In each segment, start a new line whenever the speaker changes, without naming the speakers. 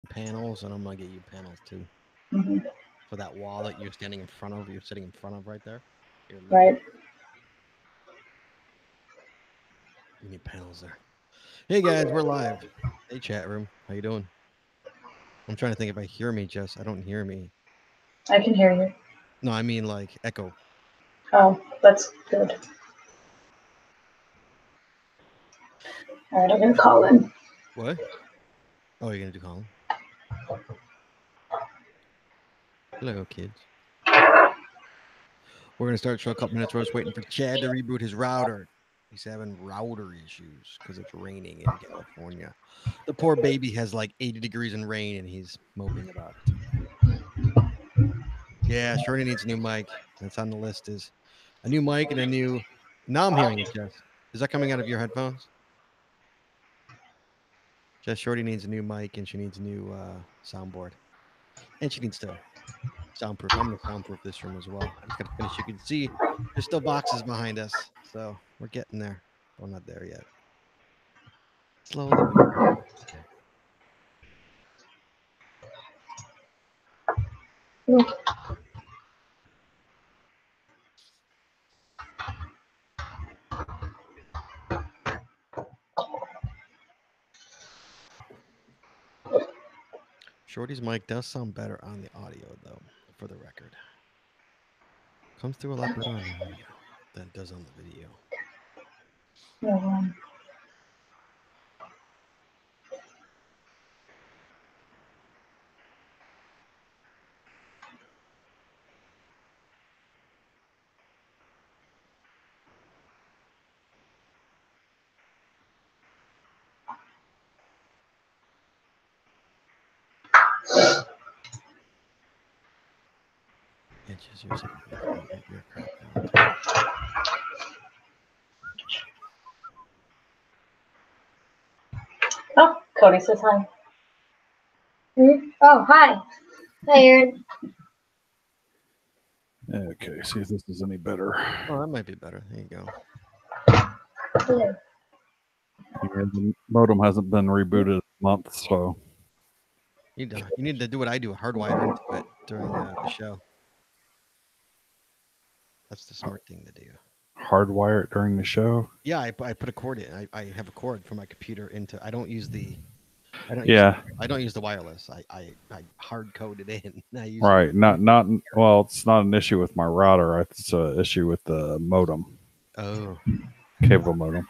panels, and I'm gonna get you panels too
Hmm.
for that wall that you're standing in front of. You're sitting in front of right there. Here, look at.
Right.
You need panels there. Hey guys, we're live. Hey chat room, how you doing? I'm trying to think if I hear me, Jess. I don't hear me.
I can hear you.
No, I mean like echo.
Oh, that's good. All right, I'm gonna call in.
What? Oh, you're gonna do Colin? Hello, kids. We're gonna start show a couple minutes. We're just waiting for Chad to reboot his router. He's having router issues because it's raining in California. The poor baby has like 80 degrees in rain, and he's moping about it. Yeah, Shorty needs a new mic. That's on the list. Is a new mic and a new. Now I'm hearing it, Jess. Is that coming out of your headphones? Jess Shorty needs a new mic and she needs a new soundboard, and she needs to soundproof. I'm gonna soundproof this room as well. I just gotta finish. You can see there's still boxes behind us, so we're getting there. We're not there yet. Slowly but surely. Shorty's mic does sound better on the audio, though, for the record. Comes through a lot better on the audio than it does on the video.
Um,
Inches, you're saying you're crapping out too.
oh, Cody says hi.
Oh, hi. Hi, Aaron.
Okay, see if this is any better.
Oh, that might be better. There you go.
Hello.
Yeah, the modem hasn't been rebooted in a month, so
You need to do what I do, hardwire into it during the show. That's the smart thing to do.
hardwire it during the show.
Yeah, I put a cord in. I have a cord from my computer into. I don't use the.
Yeah,
I don't use the wireless. I hard code it in. I use
right. Not well. It's not an issue with my router. It's an issue with the modem,
Oh.
cable modem.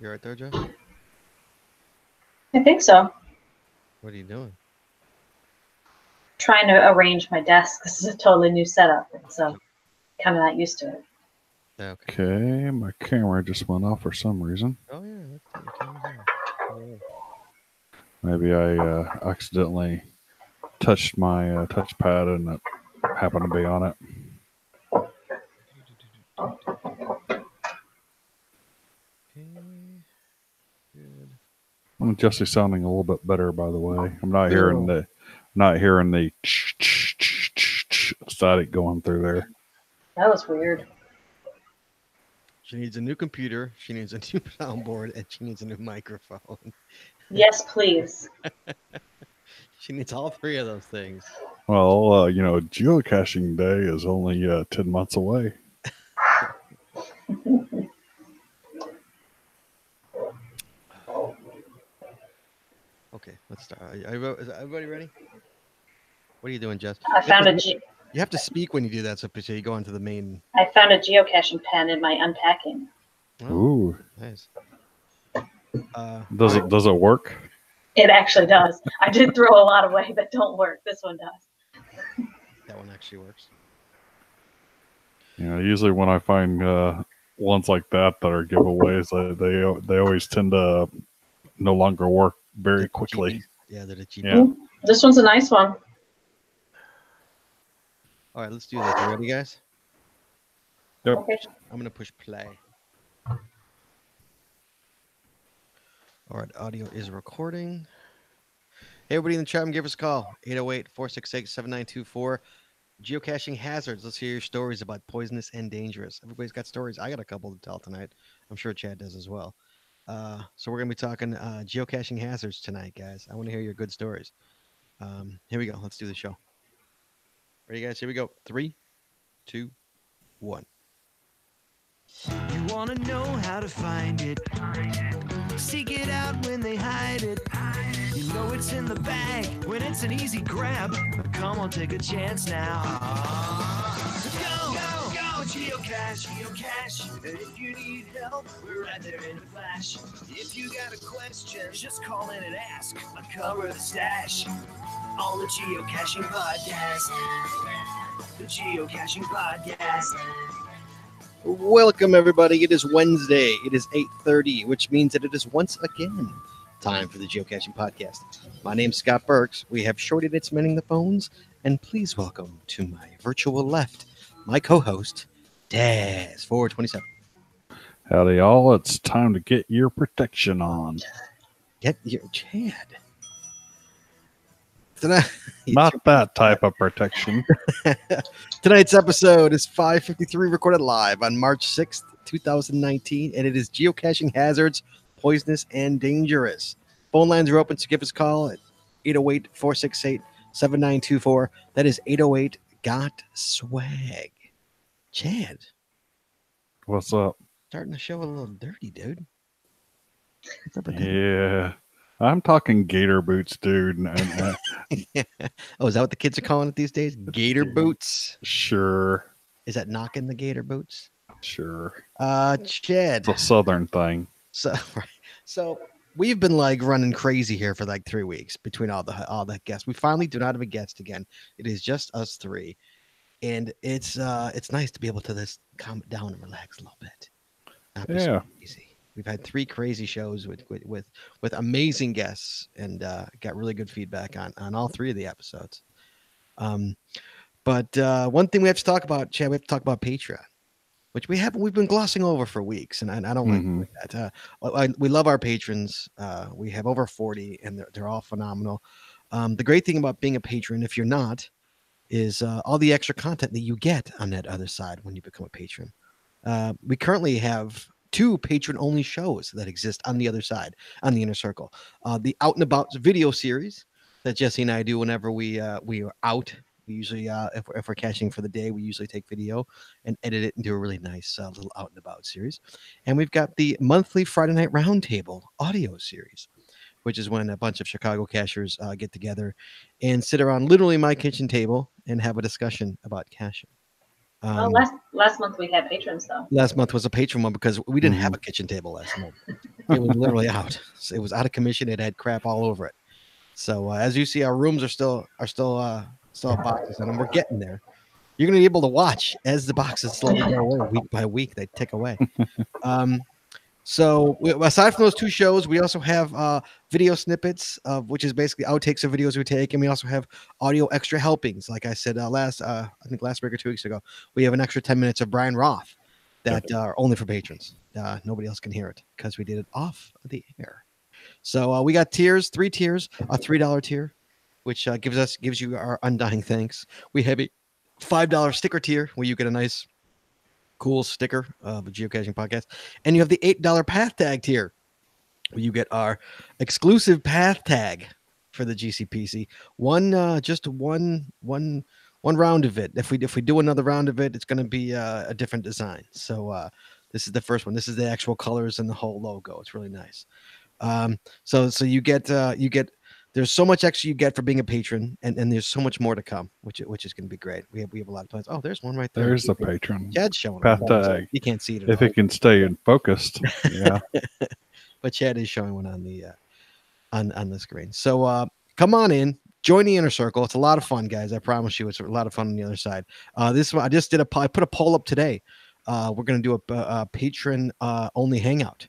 You're right there, Joe?
I think so.
What are you doing?
Trying to arrange my desk. This is a totally new setup, so kind of not used to it.
Okay.
Okay, my camera just went off for some reason.
Oh yeah, let's take your cameras off. Oh,
Maybe I accidentally touched my touchpad and it happened to be on it.
okay. Good.
Jesse's sounding a little bit better, by the way. I'm not hearing the static going through there.
That was weird.
She needs a new computer. She needs a new soundboard, and she needs a new microphone.
Yes, please.
She needs all three of those things.
Well, geocaching day is only 10 months away.
Okay, let's start. Is everybody ready? What are you doing, Jess?
I found
You have to speak when you do that, so you go into the main.
I found a geocaching pen in my unpacking.
Oh,
Ooh,
nice.
does it work?
It actually does. I did throw a lot away that don't work. This one does.
That one actually works.
Usually when I find ones like that are giveaways, they always tend to no longer work very quickly.
Yeah, they're the cheap.
Yeah.
This one's a nice one.
All right, let's do this. You ready, guys?
Yep.
Okay.
I'm gonna push play. All right, audio is recording. Hey, everybody in the chat room, give us a call. 808-468-7924. Geocaching hazards. Let's hear your stories about poisonous and dangerous. Everybody's got stories. I got a couple to tell tonight. I'm sure Chad does as well. So we're gonna be talking geocaching hazards tonight, guys. I want to hear your good stories. Here we go. Let's do the show. Ready, guys? Here we go. 3, 2, 1.
You wanna know how to find it. Seek it out when they hide it. You know it's in the bag when it's an easy grab. Come on, take a chance now. Go, geocache, geocache. If you need help, we're right there in a flash. If you got a question, just call in and ask. Uncover the stash on the Geocaching Podcast. The Geocaching Podcast.
Welcome, everybody. It is Wednesday. It is 8:30, which means that it is once again time for the Geocaching Podcast. My name's Scott Burks. We have Shorty that's mending the phones, and please welcome to my virtual left, my co-host, Daz427.
Howdy, y'all. It's time to get your protection on.
Get your Chad. Tonight,
Not that type of protection.
Tonight's episode is 5:53, recorded live on March 6th, 2019, and it is Geocaching Hazards, Poisonous and Dangerous. Phone lines are open, so give us a call at 808-468-7924. That is 808-GOT-SWAG. Chad,
What's up?
starting the show a little dirty, dude. What's up with that?
Yeah. I'm talking gator boots, dude. And,
Oh, is that what the kids are calling it these days? Gator boots?
sure.
Is that knocking the gator boots?
Chad.
Chad.
It's a southern thing.
So, right. So we've been like running crazy here for like 3 weeks between all the guests. We finally do not have a guest again. It is just us three, and it's nice to be able to just calm it down and relax a little bit. Not be so
Yeah.
crazy. We've had 3 crazy shows with amazing guests, and got really good feedback on all 3 of the episodes. But one thing we have to talk about, Chad, we have to talk about Patreon, which we've been glossing over for weeks, and I don't like that. We love our patrons. We have over 40, and they're all phenomenal. The great thing about being a patron, if you're not, is all the extra content that you get on that other side when you become a patron. We currently have 2 patron-only shows that exist on the other side, on the Inner Circle. The Out and About video series that Jesse and I do whenever we are out. We usually, if we're caching for the day, we usually take video and edit it and do a really nice little Out and About series. And we've got the monthly Friday Night Roundtable audio series, which is when a bunch of Chicago cachers get together and sit around literally my kitchen table and have a discussion about caching.
Well, last month we had patrons though.
Last month was a patron one because we didn't have a kitchen table last month. It was literally out. So it was out of commission. It had crap all over it. So as you see, our rooms are still boxes, and we're getting there. You're gonna be able to watch as the boxes slowly go away week by week. They tick away. So aside from those 2 shows, we also have video snippets, which is basically outtakes of videos we take, and we also have audio extra helpings. Like I said I think last week or 2 weeks ago, we have an extra 10 minutes of Brian Roth that are only for patrons. Nobody else can hear it because we did it off the air. So we got tiers, 3 tiers, a $3 tier, which gives you our undying thanks. We have a $5 sticker tier where you get a nice cool sticker of a Geocaching Podcast, and you have the $8 path tag tier where you get our exclusive path tag for the GCPC. One round of it. If we do another round of it, it's going to be a different design. So this is the first one. This is the actual colors and the whole logo. It's really nice. So you get there's so much extra you get for being a patron, and there's so much more to come, which is going to be great. We have a lot of plans. Oh, there's one right there.
There's the patron.
Chad's showing
Path
one.
tag.
You can't see it.
If it can stay in focused. Yeah.
But Chad is showing one on the on the screen. So come on in, join the Inner Circle. It's a lot of fun, guys. I promise you, it's a lot of fun on the other side. This one I just did I put a poll up today. We're going to do a patron only hangout,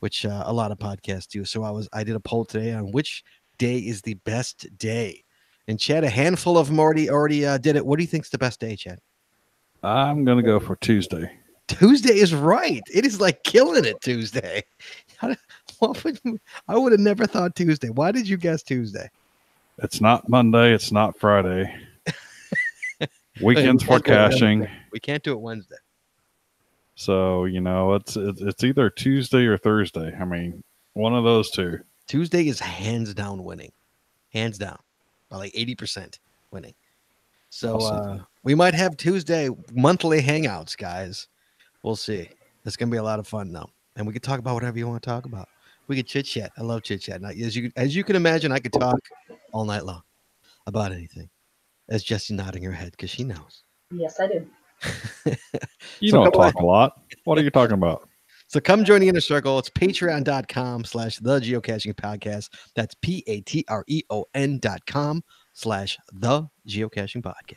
which a lot of podcasts do. So I did a poll today on which day is the best day, and Chad, a handful of them already did it. What do you think's the best day, Chad?
I'm going to go for Tuesday.
Tuesday is right. It is like killing it Tuesday. I would have never thought Tuesday. Why did you guess Tuesday?
It's not Monday. It's not Friday. Weekends for caching.
We can't do it Wednesday.
So, it's either Tuesday or Thursday. I mean, one of those two.
Tuesday is hands down winning. Hands down. By like 80% winning. So
Awesome.
We might have Tuesday monthly hangouts, guys. We'll see. It's going to be a lot of fun now. And we can talk about whatever you want to talk about. We can chit chat. I love chit chat. As you can imagine, I could talk all night long about anything. As Jessie nodding her head because she knows.
Yes, I do.
You
So
don't
come on.
talk a lot. What are you talking about?
So come join the inner circle. It's patreon.com/the Geocaching Podcast. That's patreon.com/the Geocaching Podcast.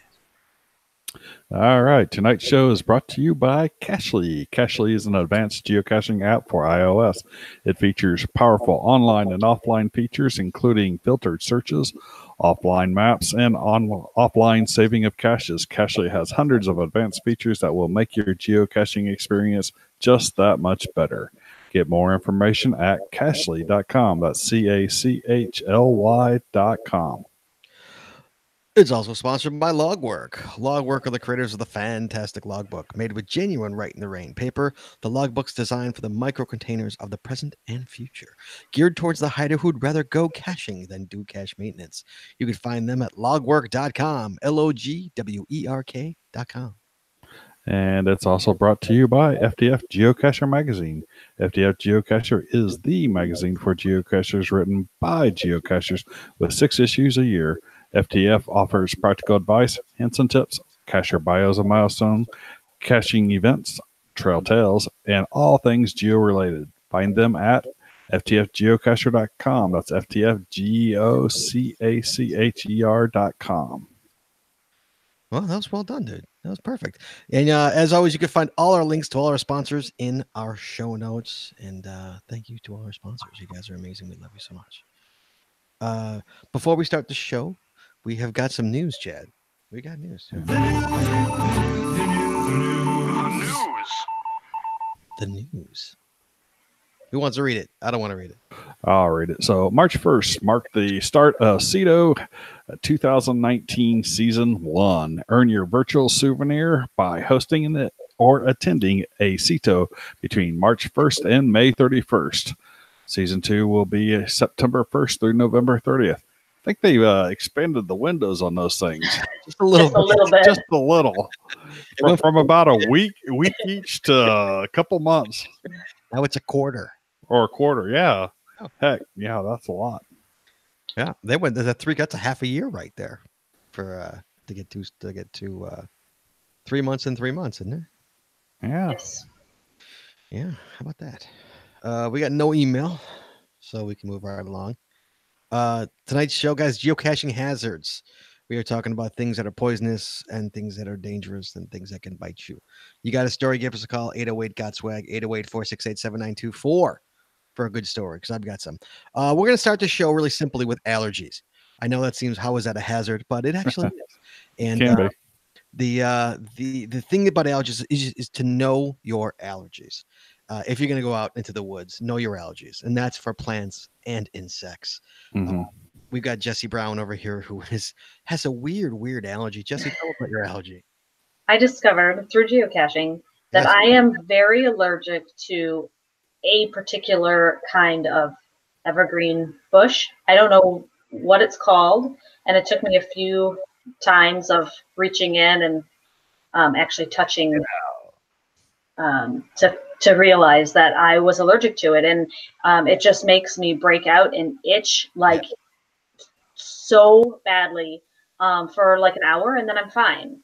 All right. Tonight's show is brought to you by Cachly. Cachly is an advanced geocaching app for iOS. It features powerful online and offline features, including filtered searches, offline maps, and offline saving of caches. Cachly has hundreds of advanced features that will make your geocaching experience just that much better. Get more information at cachly.com. That's CACHLY.com.
It's also sponsored by Logwork. Logwork are the creators of the fantastic logbook, made with genuine Write in the Rain paper. The logbook's designed for the micro containers of the present and future, geared towards the hider who'd rather go caching than do cache maintenance. You can find them at logwork.com, LOGWERK.com.
And it's also brought to you by FDF Geocacher Magazine. FDF Geocacher is the magazine for geocachers written by geocachers with 6 issues a year. FTF offers practical advice, hints and tips, cacher bios and milestone, caching events, trail tales, and all things geo-related. Find them at ftfgeocacher.com. That's ftfgeocacher.com.
Well, that was well done, dude. That was perfect. And as always, you can find all our links to all our sponsors in our show notes. And thank you to all our sponsors. You guys are amazing. We love you so much. Before we start the show, we have got some news, Chad. We got news. The news. Who wants to read it? I don't want to read it.
I'll read it. So March 1st marked the start of CETO 2019 Season 1. Earn your virtual souvenir by hosting it or attending a CETO between March 1st and May 31st. Season 2 will be September 1st through November 30th. I think they expanded the windows on those things.
Just a little
bit.
Just a little. From about a week each to a couple months.
Now it's a quarter.
Or a quarter, yeah.
Oh.
Heck, yeah, that's a lot.
Yeah, they went. That's a half a year right there for to get to 3 months and 3 months, isn't it?
Yeah.
Yes.
Yeah. How about that? We got no email, so we can move right along. Tonight's show, guys, geocaching hazards. We are talking about things that are poisonous and things that are dangerous and things that can bite you. You got a story? Give us a call, 808-GOT-SWAG, 808-468-7924 for a good story, because I've got some. We're going to start the show really simply with allergies. I know that seems, how is that a hazard? But it actually is. And
Can be.
the thing about allergies is to know your allergies. If you're going to go out into the woods, know your allergies, and that's for plants and insects.
Mm-hmm.
We've got Jessie Brown over here who has a weird allergy. Jessie, tell us about your allergy.
I discovered through geocaching that
Yes.
I am very allergic to a particular kind of evergreen bush. I don't know what it's called, and it took me a few times of reaching in and actually touching to realize that I was allergic to it, and it just makes me break out and itch like so badly for like an hour, and then I'm fine.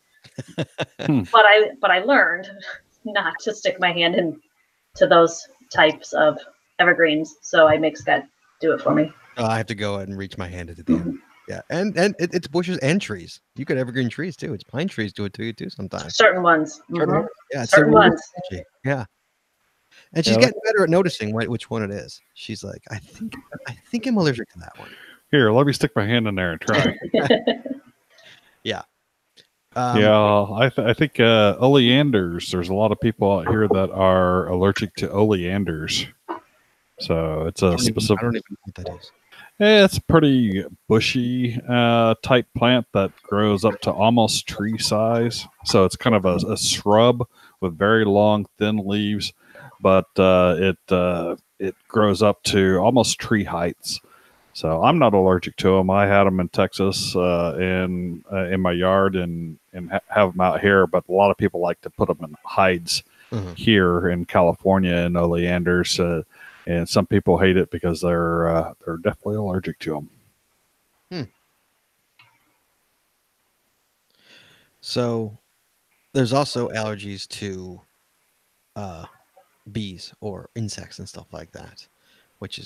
But I learned not to stick my hand into those types of evergreens, so I make Scott do it for me.
I have to go ahead and reach my hand into the end. Yeah, and it's bushes and trees. You could evergreen trees too. It's pine trees do it to you too sometimes.
Certain ones.
Yeah, it's
Certain
a weird
ones.
allergy. Yeah, and she's getting better at noticing which one it is. She's like, I think I'm allergic to that one.
Here, let me stick my hand in there and try.
Yeah.
I think oleanders. There's a lot of people out here that are allergic to oleanders. So it's a specific.
I don't even know what that is.
Yeah, it's a pretty bushy type plant that grows up to almost tree size. So it's kind of a shrub with very long, thin leaves, but it grows up to almost tree heights. So I'm not allergic to them. I had them in Texas in my yard and have them out here. But a lot of people like to put them in hides here in California in oleanders. And some people hate it because they're definitely allergic to them.
So there's also allergies to bees or insects and stuff like that, which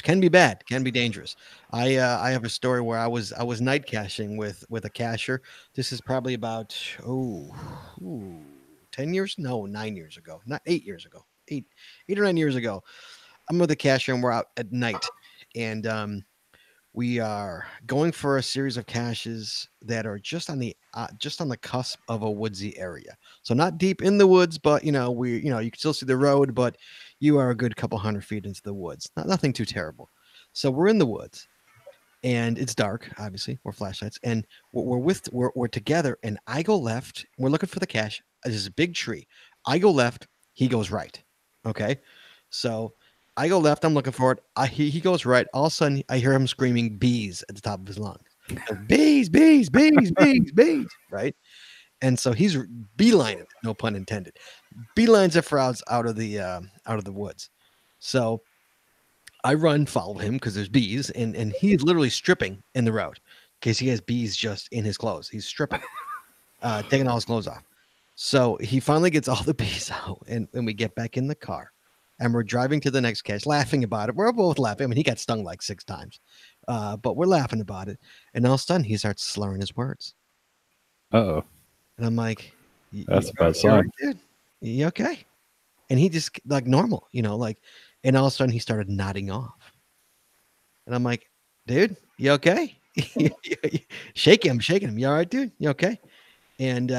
can be bad, can be dangerous. I have a story where I was night caching with a cacher. This is probably about 10 years, no, 9 years ago, not 8 years ago, 8 or 9 years ago. I'm with a cacher and we're out at night, and we are going for a series of caches that are just on the cusp of a woodsy area. So not deep in the woods, but you can still see the road, but you are a good couple 100 feet into the woods. Nothing too terrible. So we're in the woods and it's dark, obviously. We're flashlights and we're together, and I go left. We're looking for the cache. There's a big tree. I go left, he goes right. Okay. So I go left. I'm looking for it. He goes right. All of a sudden, I hear him screaming bees at the top of his lungs. Bees, bees, bees, bees, bees. Right. And so he's beelining it, no pun intended. Beelines it for out of the woods. So I run, follow him because there's bees, and he's literally stripping in the road because he has bees just in his clothes. He's stripping, taking all his clothes off. So he finally gets all the bees out, and we get back in the car. And we're driving to the next cache, laughing about it. We're both laughing. I mean, he got stung like 6 times, but we're laughing about it. And all of a sudden, he starts slurring his words.
Uh-oh.
And I'm like,
that's a bad sign.
Dude, you okay? And he just like normal, and all of a sudden he started nodding off. And I'm like, dude, you okay? Shaking him. You all right, dude? You okay? And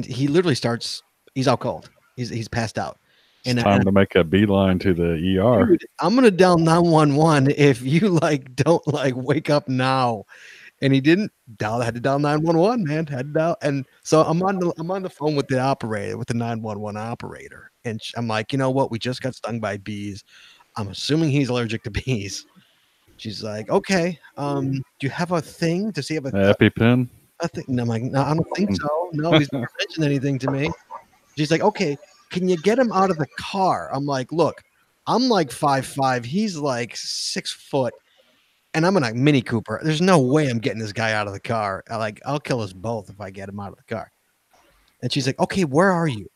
he literally starts. He's out cold. He's passed out.
It's time to make a beeline to the ER.
Dude, I'm gonna dial 911 if you don't wake up now. And he didn't dial. Had to dial 911, man. Had to dial. And so I'm on the phone with the operator, with the 911 operator, and I'm like, you know what? We just got stung by bees. I'm assuming he's allergic to bees. She's like, okay. Do you have a thing? Does he have a
EpiPen?
I think. No, I'm like, no, I don't think so. No, he's never mentioned anything to me. She's like, okay. Can you get him out of the car? I'm like, look, I'm like 5'5". He's like 6 foot, and I'm in a Mini Cooper. There's no way I'm getting this guy out of the car. I'll kill us both if I get him out of the car. And she's like, okay, where are you?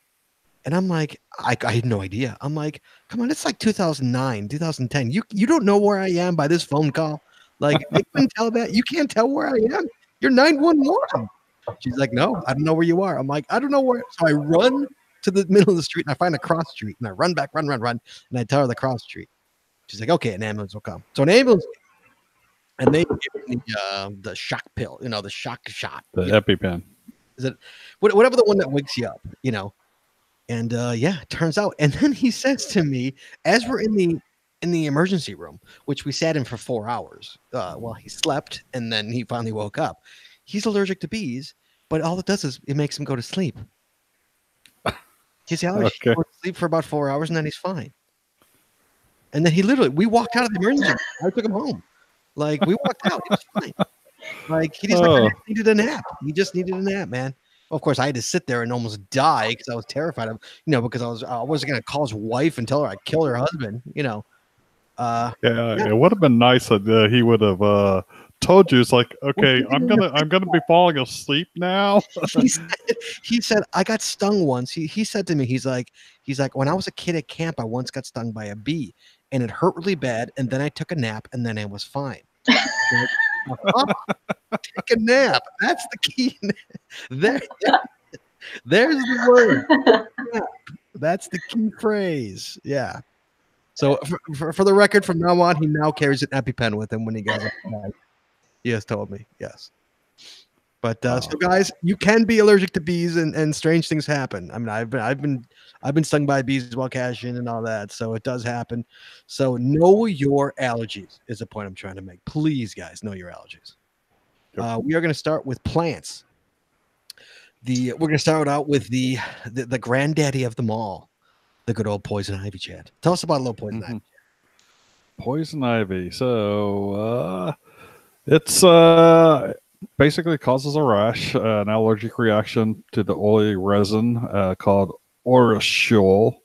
And I'm like, I had no idea. I'm like, come on, it's like 2009, 2010. You don't know where I am by this phone call. Like, I couldn't tell that. You can't tell where I am. You're 911. She's like, no, I don't know where you are. I'm like, I don't know where. So I run to the middle of the street, and I find a cross street, and I run back, run, and I tell her the cross street. She's like, okay, an ambulance will come. So an ambulance, and they give me the shock pill, the shock shot,
the EpiPen.
Is it whatever the one that wakes you up, And yeah, it turns out. And then he says to me, as we're in the emergency room, which we sat in for 4 hours, while he slept, and then he finally woke up. He's allergic to bees, but all it does is it makes him go to sleep. He's allergic. Okay. He goes to sleep for about 4 hours, and then he's fine. And then we walked out of the emergency room. I took him home. We walked out. He was fine. He just needed a nap. He just needed a nap, man. Well, of course, I had to sit there and almost die because I was terrified of, because I wasn't going to call his wife and tell her I killed her husband, Yeah,
it would have been nice that he would have told you. It's like, okay, I'm gonna be falling asleep now.
he said I got stung once. He said to me, he's like, when I was a kid at camp, I once got stung by a bee, and it hurt really bad. And then I took a nap, and then I was fine. Take a nap. That's the key. There's the word. Nap. That's the key phrase. Yeah. So for the record, from now on, he now carries an EpiPen with him when he goes outside. He has told me, yes. But so guys, you can be allergic to bees, and strange things happen. I mean, I've been stung by bees while caching and all that, so it does happen. So know your allergies is the point I'm trying to make. Please, guys, know your allergies. We are going to start with plants. We're going to start out with the granddaddy of them all, the good old poison ivy. Chad, tell us about a little poison ivy.
Poison ivy. So it's basically causes a rash, an allergic reaction to the oily resin called urushiol.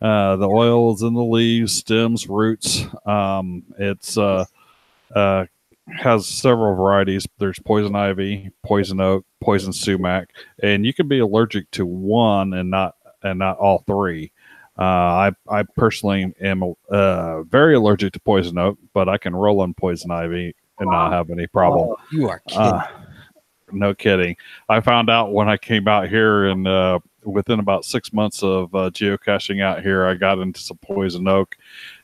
The oil is in the leaves, stems, roots. It's has several varieties. There's poison ivy, poison oak, poison sumac, and you can be allergic to one and not all three. I personally am very allergic to poison oak, but I can roll on poison ivy and not have any problem.
Oh, you are kidding.
No kidding. I found out when I came out here, and within about 6 months of geocaching out here, I got into some poison oak,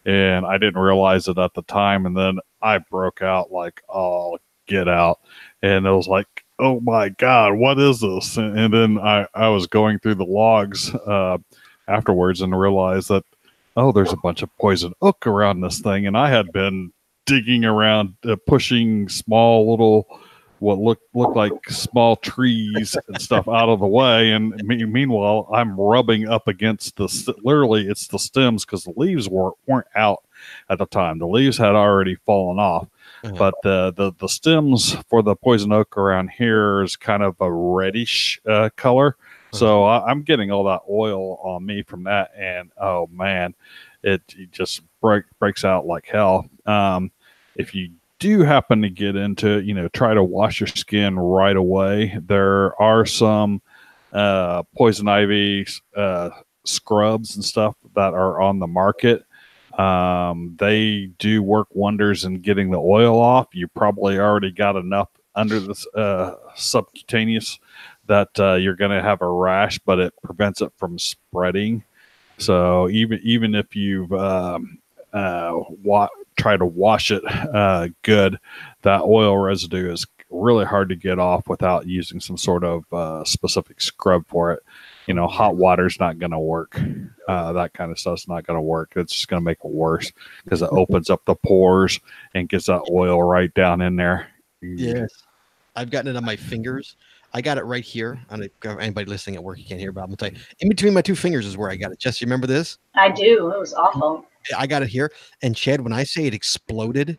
and I didn't realize it at the time. And then I broke out like, oh, get out. And it was like, oh my God, what is this? And then I was going through the logs afterwards and realized that, oh, there's a bunch of poison oak around this thing. And I had been digging around, pushing small little, what looked like small trees and stuff out of the way. And meanwhile, I'm rubbing up against literally it's the stems, because the leaves weren't out at the time. The leaves had already fallen off. But the stems for the poison oak around here is kind of a reddish color. So I'm getting all that oil on me from that. And oh man, it just breaks out like hell. If you do happen to get into it, try to wash your skin right away. There are some poison ivy scrubs and stuff that are on the market. They do work wonders in getting the oil off. You probably already got enough under this subcutaneous that you're going to have a rash, but it prevents it from spreading. So even if you've try to wash it good, that oil residue is really hard to get off without using some sort of specific scrub for it. Hot water's not going to work. That kind of stuff's not going to work. It's just going to make it worse because it opens up the pores and gets that oil right down in there.
Yes. I've gotten it on my fingers. I got it right here. Anybody listening at work, you can't hear, but I'm going to tell you, in between my two fingers is where I got it. Jess, you remember this?
I do. It was awful.
I got it here. And Chad, when I say it exploded,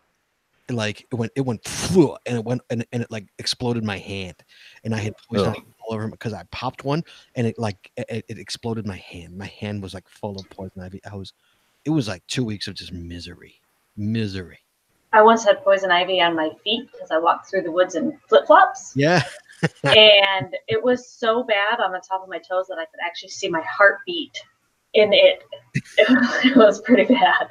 like it went flew, and it like exploded my hand, and I had poison ivy all over him because I popped one, and it exploded my hand. My hand was like full of poison ivy. It was like 2 weeks of just misery.
I once had poison ivy on my feet because I walked through the woods in flip-flops.
Yeah.
And it was so bad on the top of my toes that I could actually see my heartbeat in it. It was pretty bad.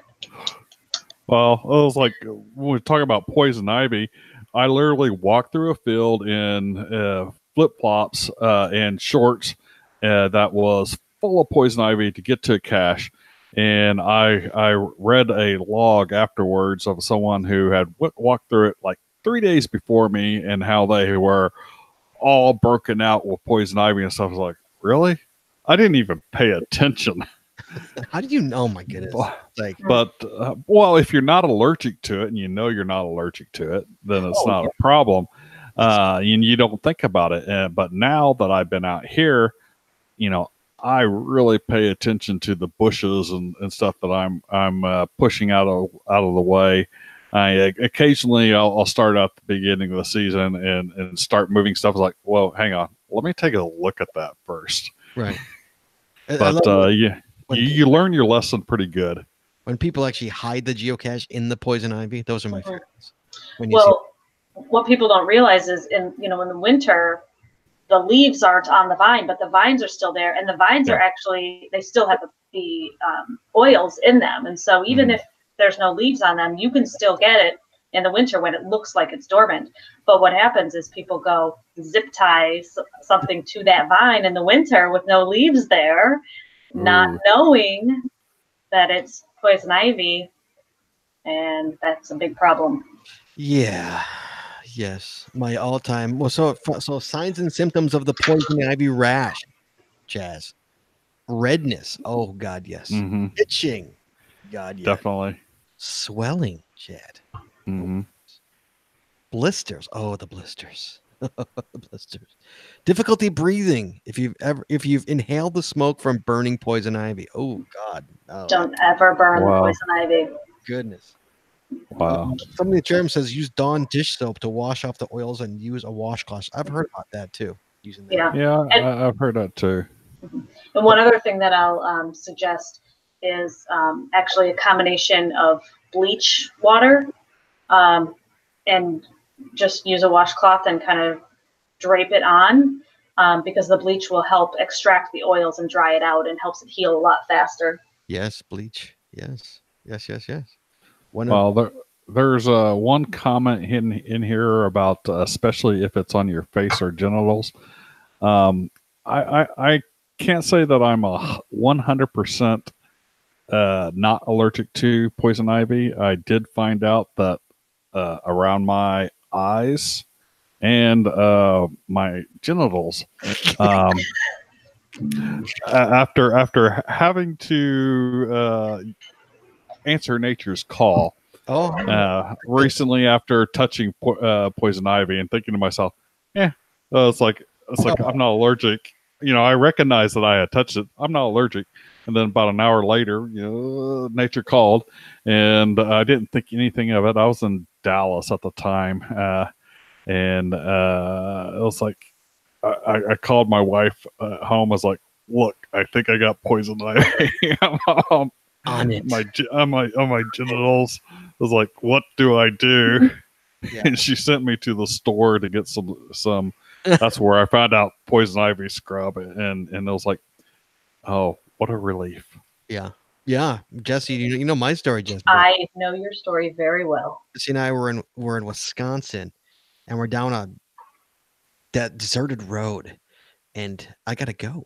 Well, it was like when we talk about poison ivy, I literally walked through a field in flip-flops and shorts that was full of poison ivy to get to a cache. And I read a log afterwards of someone who had walked through it like 3 days before me, and how they were all broken out with poison ivy and stuff. I was like, really? I didn't even pay attention.
How did you know? Oh my goodness.
But if you're not allergic to it, and you're not allergic to it, then it's not a problem. And you don't think about it. But now that I've been out here, I really pay attention to the bushes and stuff that I'm pushing out of the way. Occasionally I'll start out the beginning of the season and start moving stuff. Like, whoa, hang on, let me take a look at that first.
Right.
But you learn your lesson pretty good.
When people actually hide the geocache in the poison ivy, those are my favorites.
What people don't realize is in the winter, the leaves aren't on the vine, but the vines are still there, and the vines are actually, they still have the oils in them. And so even if there's no leaves on them, you can still get it in the winter when it looks like it's dormant. But what happens is people go zip tie something to that vine in the winter with no leaves there, not knowing that it's poison ivy, and that's a big problem.
Yeah. Yes, my all-time. Well, so signs and symptoms of the poison ivy rash, Chaz. Redness. Oh God, yes.
Mm-hmm.
Itching. God, yes.
Definitely.
Swelling, Chad.
Mm-hmm.
Blisters. Oh, the blisters. The blisters. Difficulty breathing. If you've inhaled the smoke from burning poison ivy. Oh God, no.
Don't ever burn
Wow.
poison ivy.
Goodness.
Wow.
Somebody in the chairman says use Dawn dish soap to wash off the oils and use a washcloth. I've heard about that too. Using that.
Yeah.
Yeah,
And-
I've heard that too.
And one other thing that I'll suggest is actually a combination of bleach water and just use a washcloth and kind of drape it on because the bleach will help extract the oils and dry it out and helps it heal a lot faster.
Yes, bleach. Yes.
Well, there's one comment in here about especially if it's on your face or genitals. I can't say that I'm 100% not allergic to poison ivy. I did find out that around my eyes and my genitals, after having to answer nature's call. Recently, after touching poison ivy and thinking to myself, it's like I'm not allergic. I recognize that I had touched it. I'm not allergic. And then about an hour later, nature called, and I didn't think anything of it. I was in Dallas at the time, and it was like I called my wife home. I was like, "Look, I think I got poison ivy
on it.
on my genitals." I was like, "What do I do?"
Yeah.
And she sent me to the store to get some. That's where I found out poison ivy scrub, and it was like, oh, what a relief.
Yeah. Jesse, you know my story, Jesse.
I know your story very well.
Jesse and I were in Wisconsin, and we're down that deserted road, and I gotta go.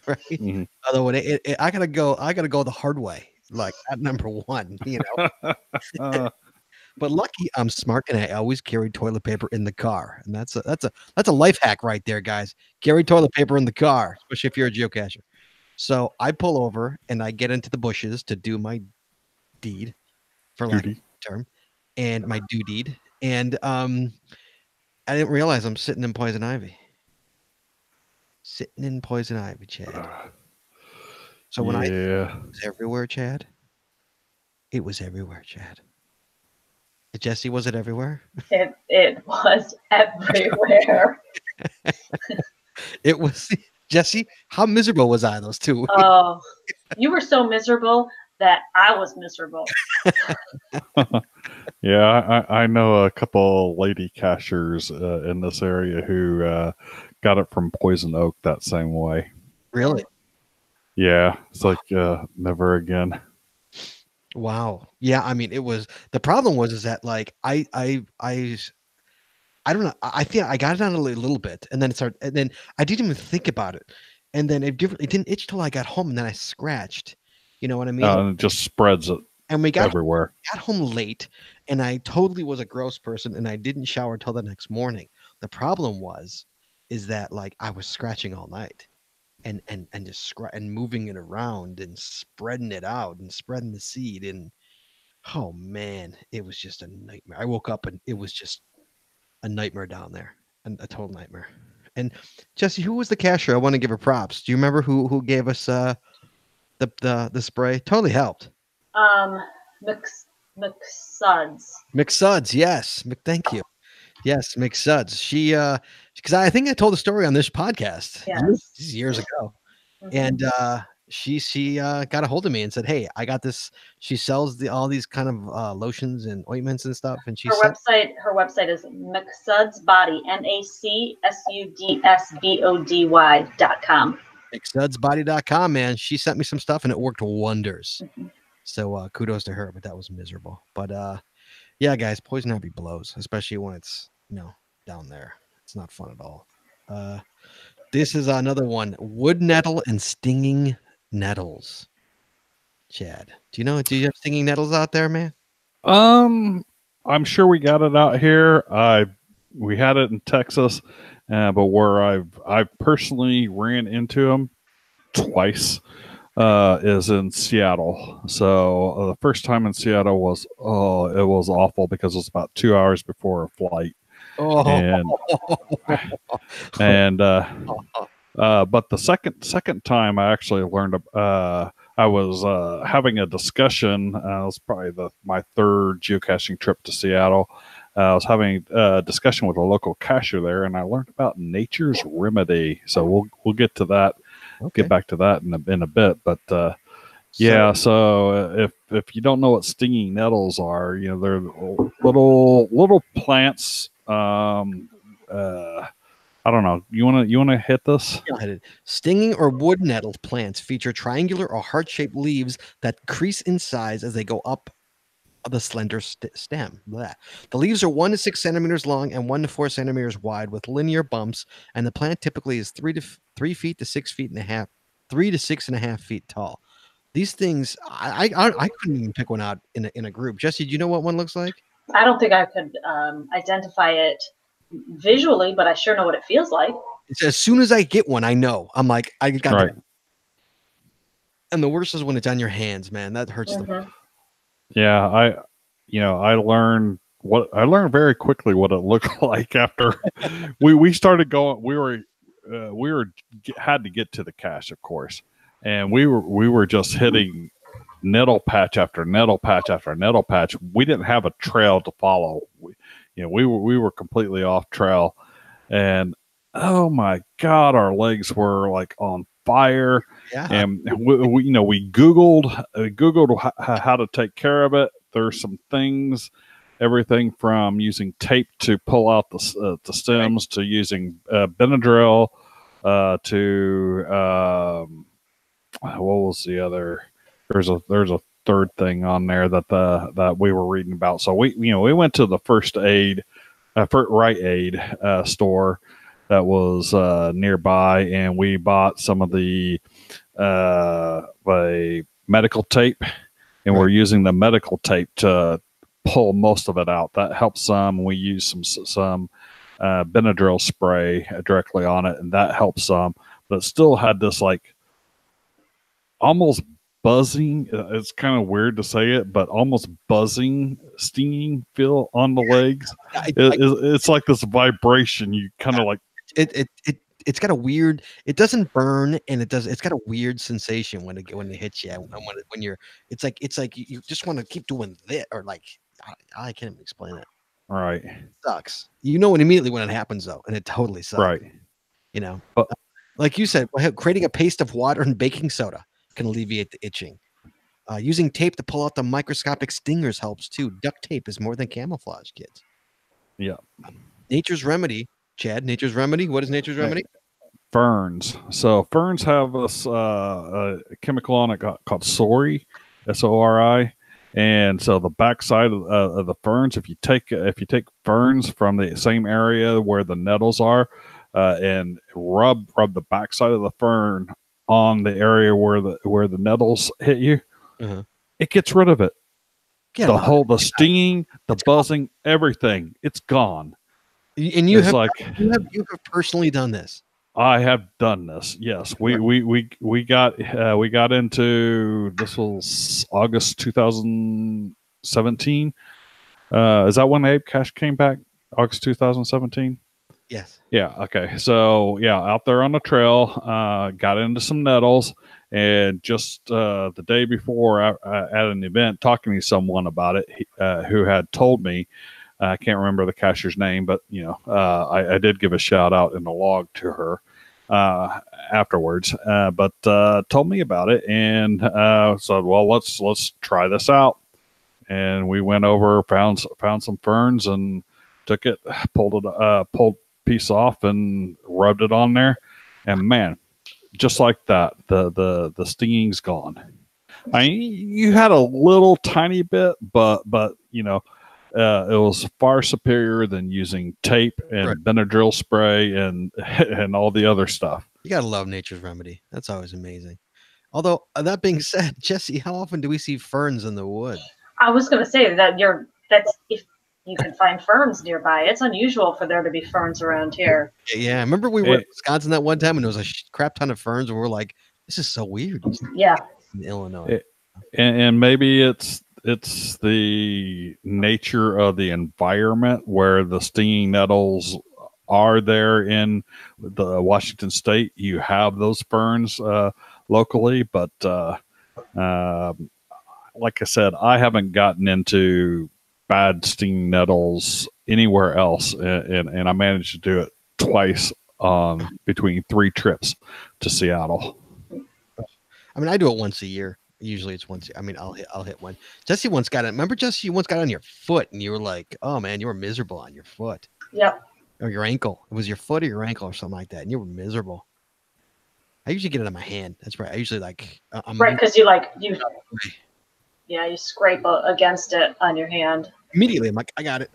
Right.
Mhm.
Although I gotta go the hard way, like at number one, But lucky I'm smart and I always carry toilet paper in the car. And that's a life hack right there, guys. Carry toilet paper in the car, especially if you're a geocacher. So I pull over and I get into the bushes to do my deed, for lack of a term, and my do deed. And I didn't realize I'm sitting in poison ivy. Sitting in poison ivy, Chad. So when it was everywhere, Chad. It was everywhere, Chad. Jesse, was it everywhere?
It was everywhere.
It was, Jesse. How miserable was I those 2 weeks?
Oh, you were so miserable that I was miserable.
Yeah, I know a couple lady cachers in this area who got it from poison oak that same way.
Really?
Yeah, it's like never again.
Wow. Yeah, I mean, it was, the problem was that like I don't know. I think I got it on a little bit, and then it started, and then I didn't even think about it, and then it didn't itch till I got home, and then I scratched. You know what I mean?
And it just spreads it
and we got
everywhere.
Got home late, and I totally was a gross person, and I didn't shower till the next morning. The problem is that like I was scratching all night, and just and moving it around and spreading it out and spreading the seed, and oh man, it was just a nightmare. I woke up and it was just a nightmare down there, and a total nightmare. And Jesse, who was the cashier? I want to give her props. Do you remember who gave us the spray? Totally helped.
McSuds.
McSuds, yes. Thank you. Yes, McSuds. She because I think I told the story on this podcast years ago. Mm-hmm. And she got a hold of me and said, "Hey, I got this." She sells all these kind of lotions and ointments and stuff. And
her website is McSudsBody, MacSudsBody.com.
McSudsBody.com, man. She sent me some stuff and it worked wonders. Mm-hmm. So kudos to her, but that was miserable. But yeah, guys, poison ivy blows, especially when it's down there. It's not fun at all. This is another one: wood nettle and stinging nettles. Chad, do you have stinging nettles out there, man?
I'm sure we got it out here. We had it in Texas, but where I've personally ran into them twice is in Seattle. So the first time in Seattle was it was awful because it was about 2 hours before a flight,
Oh,
and but the second time I actually learned. I was having a discussion. It was probably my third geocaching trip to Seattle. I was having a discussion with a local cacher there, and I learned about Nature's Remedy. So we'll get to that.
okay.
Get back to that in a bit. But yeah, so if you don't know what stinging nettles are, they're little plants. I don't know. You wanna hit this?
Stinging or wood nettle plants feature triangular or heart-shaped leaves that crease in size as they go up the slender stem. Blah. The leaves are 1 to 6 centimeters long and 1 to 4 centimeters wide with linear bumps, and the plant typically is 3 feet to 6 feet and a half, 3 to 6.5 feet tall. These things, I couldn't even pick one out in a group. Jesse, do you know what one looks like?
I don't think I could identify it visually, but I sure know what it feels like.
It's as soon as I get one, I know. I'm like, I got
Right.
it. And the worst is when it's on your hands, man. That hurts the
Yeah, I learned very quickly what it looked like after we started going. We had to get to the cache, of course, and we were just hitting nettle patch after nettle patch after nettle patch. We didn't have a trail to follow. We were completely off trail, and oh my God, our legs were like on fire.
Yeah.
And we Googled how to take care of it. There's some things, everything from using tape to pull out the stems to using Benadryl to what was the other? There's a third thing on there that we were reading about. So we went to the Rite Aid store that was nearby, and we bought some of the medical tape, and we're using the medical tape to pull most of it out. That helps some. We use some Benadryl spray directly on it, and that helps some. But it still had this like almost buzzing. It's kind of weird to say it, but almost buzzing, stinging feel on the legs. It's like this vibration. You kind of like
it's got a weird. It doesn't burn, and it's got a weird sensation when it hits you. When you're, it's like you just want to keep doing this, or like I can't even explain it.
Right.
It sucks. You know immediately when it happens though, and it totally sucks.
Right.
Like you said, creating a paste of water and baking soda can alleviate the itching. Using tape to pull out the microscopic stingers helps too. Duct tape is more than camouflage, kids.
Yeah.
Nature's Remedy, Chad. Nature's Remedy. What is Nature's Remedy?
Ferns. So ferns have this chemical on it called sori, SORI, and so the backside of the ferns. If you take ferns from the same area where the nettles are, and rub the backside of the fern on the area where the nettles hit you, it gets rid of it. The stinging, the buzzing, everything, it's gone.
And you have personally done this.
I have done this. Yes, we got into this was August 2017. Is that when Abe Cash came back? August 2017.
Yes.
Yeah. Okay. So yeah, out there on the trail, got into some nettles, and just the day before at an event, talking to someone about it, who had told me. I can't remember the cacher's name, but I did give a shout out in the log to her afterwards. But told me about it, and said, "Well, let's try this out." And we went over, found some ferns, and took it, pulled piece off, and rubbed it on there, and man, just like that, the stinging's gone. I mean, you had a little tiny bit, but it was far superior than using tape and Benadryl spray and all the other stuff.
You gotta love Nature's Remedy. That's always amazing. Although that being said, Jesse, how often do we see ferns in the woods?
I was going to say that you can find ferns nearby. It's unusual for there to be ferns around here.
Yeah, remember we were in Wisconsin that one time and there was a crap ton of ferns and we're like, this is so weird.
Yeah.
In Illinois.
And maybe it's the nature of the environment where the stinging nettles are there in the Washington State. You have those ferns locally, but like I said, I haven't gotten into bad stinging nettles anywhere else, and I managed to do it twice between 3 trips to Seattle.
I mean, I do it once a year. Usually it's once. I mean, I'll hit one. Jesse once got it. Remember, Jesse, you once got it on your foot, and you were like, "Oh man, you were miserable on your foot."
Yep.
Or your ankle. It was your foot or your ankle or something like that, and you were miserable. I usually get it on my hand. That's right. I usually like.
Right, because you scrape against it on your hand.
Immediately, I'm like, I got it.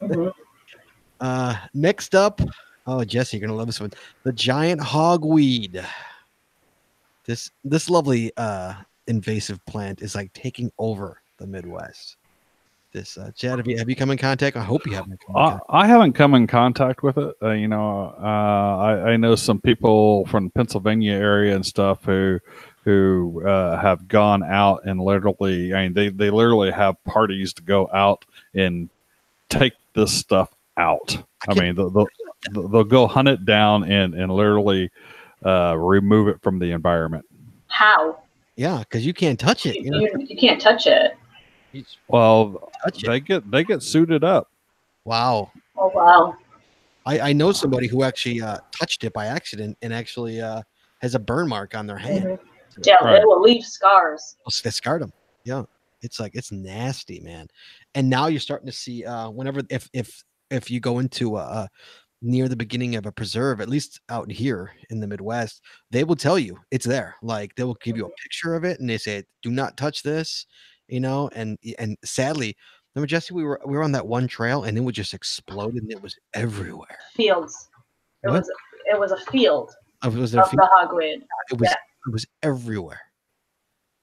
Mm-hmm.
Next up, oh Jesse, you're gonna love this one. The giant hogweed. This lovely invasive plant is like taking over the Midwest. This Chad, have you come in contact? I hope you haven't.
I haven't come in contact with it. I know some people from the Pennsylvania area and stuff who have gone out and literally, I mean, they literally have parties to go out and take this stuff out. I mean, they'll go hunt it down and literally remove it from the environment.
How?
Yeah, because you can't touch it.
You can't touch it.
Well, they get suited up.
Wow.
Oh wow.
I know somebody who actually touched it by accident and actually has a burn mark on their hand.
Mm-hmm. Yeah, right. It will leave scars.
They scarred them. Yeah, it's nasty, man. And now you're starting to see whenever if you go into near the beginning of a preserve, at least out here in the Midwest, they will tell you it's there. Like they will give you a picture of it and they say, "Do not touch this," And sadly, remember Jesse, we were on that one trail and it would just explode and it was everywhere.
Fields. It was a field.
Was
there the hogweed.
It was everywhere.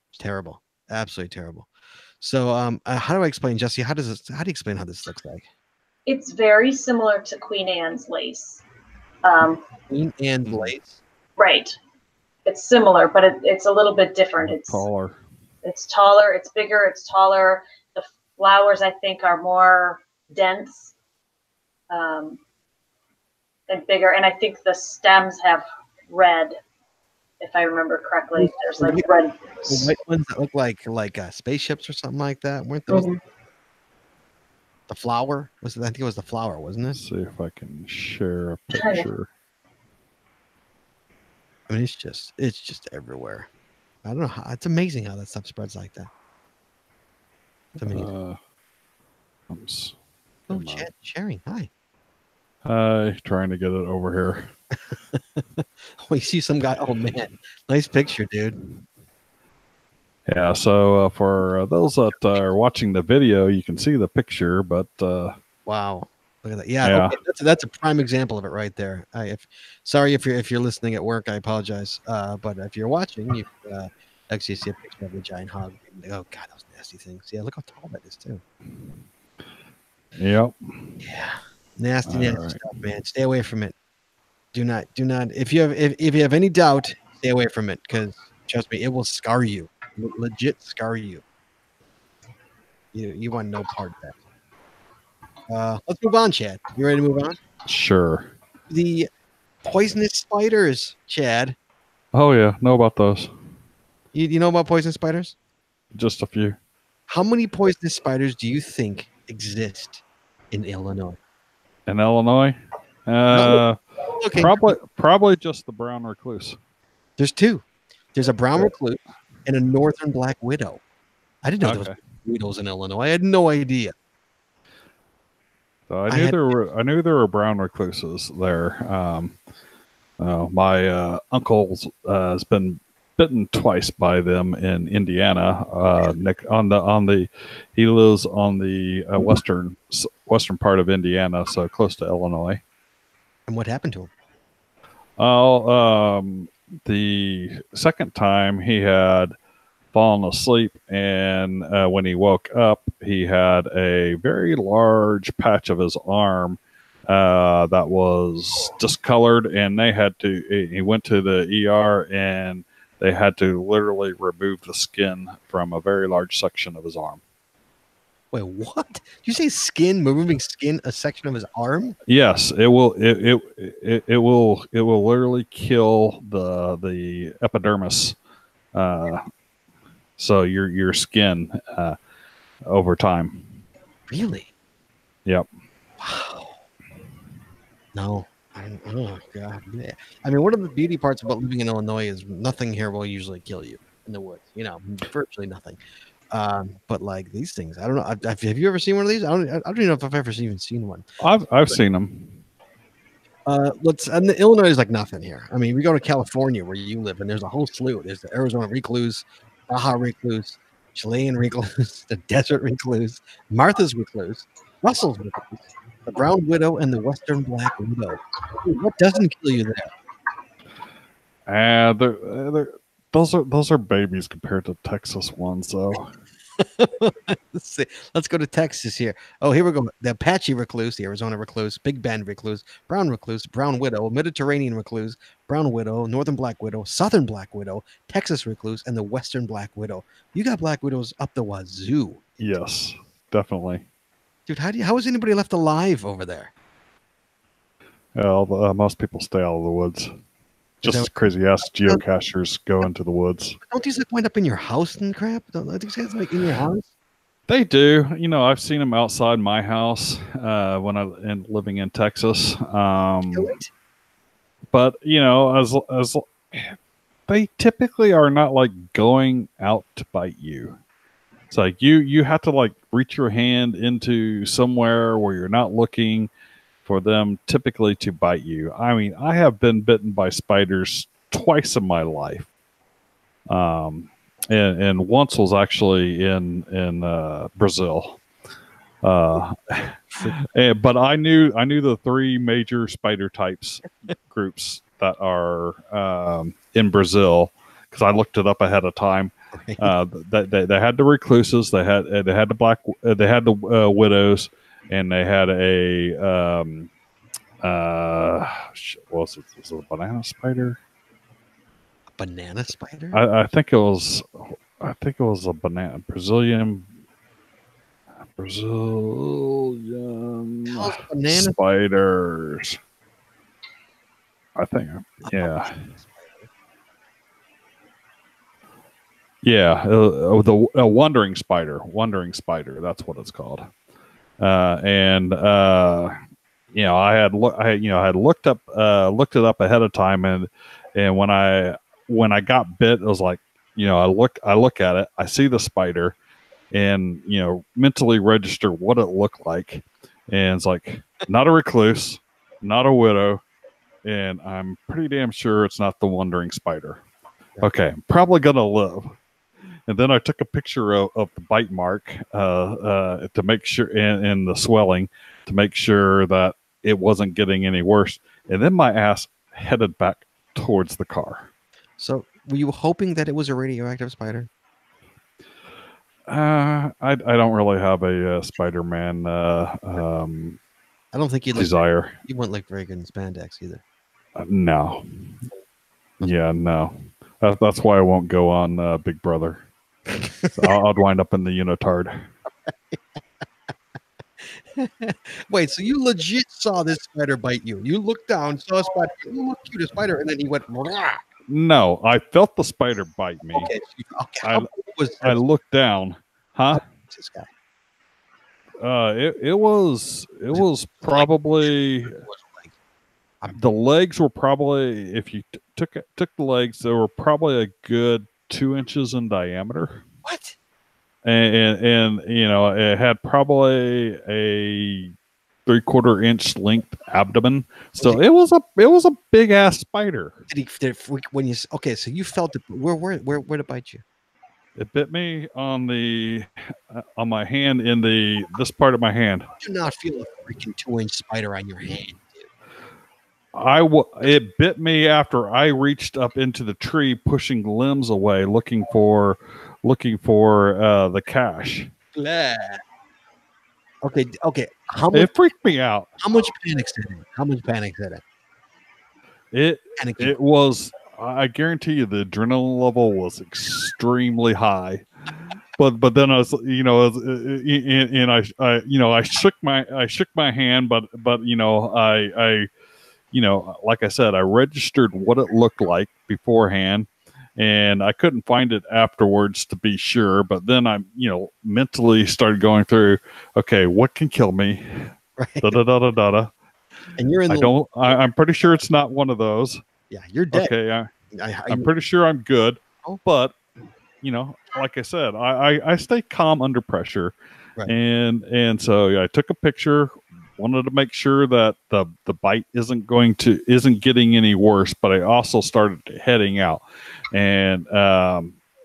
It's terrible. Absolutely terrible. So how do I explain, Jesse? How do you explain how this looks like?
It's very similar to Queen Anne's lace.
Queen Anne's lace?
Right. It's similar, but it's a little bit different. It's
taller.
It's taller, it's bigger, it's taller. The flowers, I think, are more dense and bigger. And I think the stems have red, if I remember correctly. There's like red.
The white ones that look like spaceships or something like that. Weren't those? Mm-hmm. The flower? I think it was the flower, wasn't it?
Let's see if I can share a picture.
I mean, it's just everywhere. I don't know how. It's amazing how that stuff spreads like that. It's amazing. Chad, sharing. Hi.
Hi. Trying to get it over here.
We see some guy. Oh man, nice picture, dude.
Yeah. So for those that are watching the video, you can see the picture, but
wow. Look at that. Yeah. Okay. That's a prime example of it right there. Sorry if you're listening at work, I apologize. But if you're watching, you actually see a picture of the giant hog. Oh God, those nasty things. Yeah, look how tall that is too.
Yep.
Yeah. Nasty stuff, man. Stay away from it. Do not. If you have any doubt, stay away from it because trust me, it will scar you. It will legit scar you. You want no part of that. Let's move on, Chad. You ready to move on?
Sure.
The poisonous spiders, Chad.
Oh yeah, know about those.
You know about poisonous spiders?
Just a few.
How many poisonous spiders do you think exist in Illinois?
In Illinois?
Okay.
Probably just the brown recluse.
There's 2. There's a brown recluse and a northern black widow. I didn't know there was widows in Illinois. I had no idea.
So I knew there were brown recluses there. My uncle has been bitten twice by them in Indiana. He lives on the western part of Indiana, so close to Illinois.
And what happened to him?
Oh, the second time he had fallen asleep, and when he woke up, he had a very large patch of his arm that was discolored, and they had to. He went to the ER, and they had to literally remove the skin from a very large section of his arm.
Wait, what? Did you say skin? Removing skin, a section of his arm?
Yes, it will. It will literally kill the epidermis. So your skin over time.
Really?
Yep.
Wow. No. Oh God. Yeah. I mean, one of the beauty parts about living in Illinois is nothing here will usually kill you in the woods. You know, virtually nothing. But like these things, I don't know. Have you ever seen one of these? I don't even know if I've ever even seen one.
I've seen them.
And Illinois is like nothing here. I mean, we go to California where you live, and there's a whole slew. There's the Arizona recluse, Baja recluse, Chilean recluse, the desert recluse, Martha's recluse, Russell's recluse, the brown widow, and the western black widow. Dude, what doesn't kill you there?
Those are babies compared to Texas ones, though.
Let's go to Texas here. Oh, here we go. The Apache recluse, the Arizona recluse, Big Bend recluse, brown widow, Mediterranean recluse, brown widow, northern black widow, southern black widow, Texas recluse, and the western black widow. You got black widows up the wazoo.
Yes, definitely.
Dude, how is anybody left alive over there?
Well, most people stay out of the woods. Just crazy ass geocachers go into the woods.
Don't these like wind up in your house and crap? Don't these guys like in your house?
They do. You know, I've seen them outside my house when I'm living in Texas. But you know, as they typically are not like going out to bite you. It's like you have to like reach your hand into somewhere where you're not looking for them typically to bite you. I mean, I have been bitten by spiders twice in my life. And once was actually in Brazil. But I knew the three major spider types groups that are in Brazil because I looked it up ahead of time. They had the recluses, they had the widows, and they had a what was it? Was it a banana spider?
A banana spider?
I think it was a Brazilian spiders. I think, yeah. Yeah, a wandering spider. That's what it's called. You know, I had looked it up ahead of time, and when I got bit, it was like, you know, I look at it, I see the spider, and you know, mentally register what it looked like, and it's like not a recluse, not a widow, and I'm pretty damn sure it's not the wandering spider. Okay, I'm probably gonna live. And then I took a picture of the bite mark to make sure, and the swelling, to make sure that it wasn't getting any worse. And then my ass headed back towards the car.
So were you hoping that it was a radioactive spider?
I don't really have a Spider-Man
I don't think you
desire.
You wouldn't look very good in spandex either.
No. Yeah, no. That's why I won't go on Big Brother. So I'd wind up in the unitard.
Wait, so you legit saw this spider bite you? You looked down, saw a spider. You look cute, a spider, and then he went. Rah!
No, I felt the spider bite me.
Okay.
I looked down. Huh?
This guy.
It was probably. The legs were probably, if you took the legs, they were probably a good 2 inches in diameter.
What?
And you know, it had probably a 3/4 inch length abdomen. So it was a big ass spider.
Did it freak when you? Okay, so you felt it. Where did it bite you?
It bit me on my hand, in this part of my hand.
You do not feel a freaking 2-inch spider on your hand, dude.
It bit me after I reached up into the tree, pushing limbs away, looking for the cache.
Blah. Okay.
It freaked me out.
How much panic set in? How much panic set in?
It was. I guarantee you, the adrenaline level was extremely high. But then I was, and I shook my hand, but I like I said, I registered what it looked like beforehand, and I couldn't find it afterwards to be sure. But then I, mentally started going through, okay, what can kill me?
Right.
Da da da da da.
And you're in.
I'm pretty sure it's not one of those.
Yeah, you're dead.
Okay, I'm pretty sure I'm good, but like I said, I stay calm under pressure,
right.
and so I took a picture. Wanted to make sure that the bite isn't getting any worse, but I also started heading out and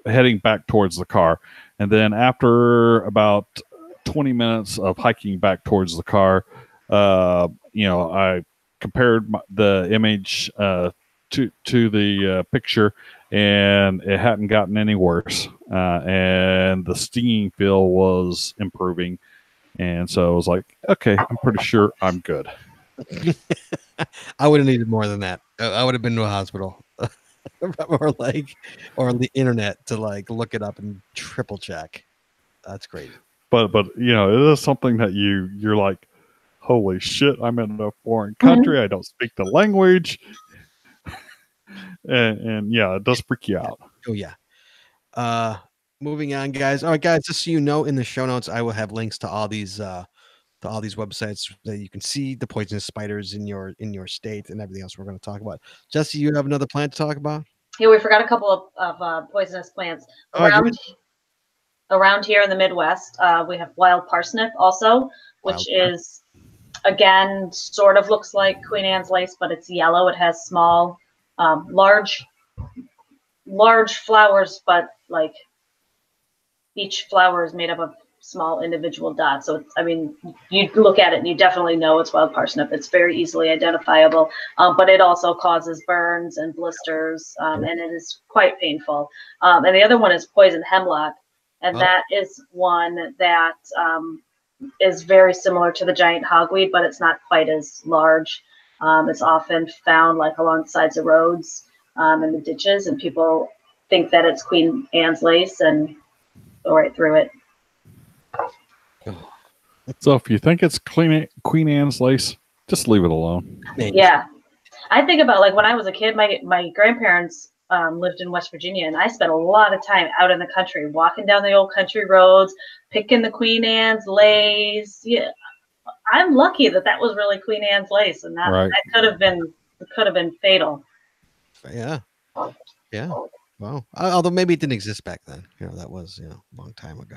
heading back towards the car. And then after about 20 minutes of hiking back towards the car, I compared the image to the picture, and it hadn't gotten any worse, and the stinging feel was improving. And so I was like, okay, I'm pretty sure I'm good.
I would have needed more than that. I would have been to a hospital or the internet to look it up and triple check. That's great.
But it is something that you're like, holy shit, I'm in a foreign country. I don't speak the language. and yeah, it does freak you out.
Oh yeah. Moving on, guys. All right, guys, just so you know, in the show notes, I will have links to all these websites that you can see the poisonous spiders in your state and everything else we're going to talk about. Jesse, you have another plant to talk about?
Yeah, we forgot a couple of poisonous plants around here in the Midwest. We have wild parsnip also, which is, again, sort of looks like Queen Anne's lace, but it's yellow. It has small, large flowers, but each flower is made up of small individual dots. So you look at it and you definitely know it's wild parsnip. It's very easily identifiable, but it also causes burns and blisters, and it is quite painful. And the other one is poison hemlock, and that is one that is very similar to the giant hogweed, but it's not quite as large. It's often found along the sides of roads in the ditches, and people think that it's Queen Anne's lace and go right through it.
So if you think it's Queen Anne's lace, just leave it alone.
Yeah. I think about when I was a kid, my grandparents lived in West Virginia, and I spent a lot of time out in the country, walking down the old country roads, picking the Queen Anne's lace. Yeah, I'm lucky that was really Queen Anne's lace, and that could have been fatal.
Yeah. Yeah. Wow. Although maybe it didn't exist back then. That was a long time ago.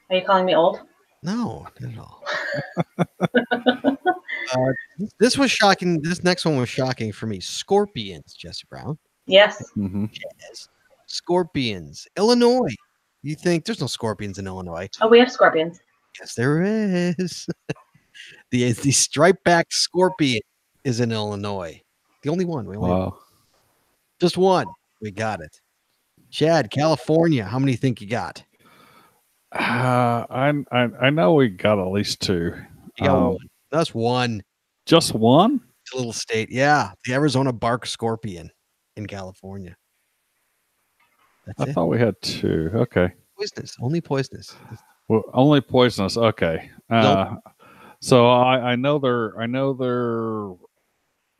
Are you calling me old?
No, not at all. This was shocking. This next one was shocking for me. Scorpions, Jesse Brown.
Yes.
Mm-hmm.
Yes. Scorpions. Illinois. You think there's no scorpions in Illinois?
Oh, we have scorpions.
Yes, there is. the striped back scorpion is in Illinois. The only one. Just one. We got it. Chad, California. How many think you got?
I know we got at least two.
You got one. That's one.
Just one?
It's a little state. Yeah. The Arizona bark scorpion in California.
I thought we had two. Okay.
Poisonous. Only poisonous.
Well, only poisonous. Okay. So I know they're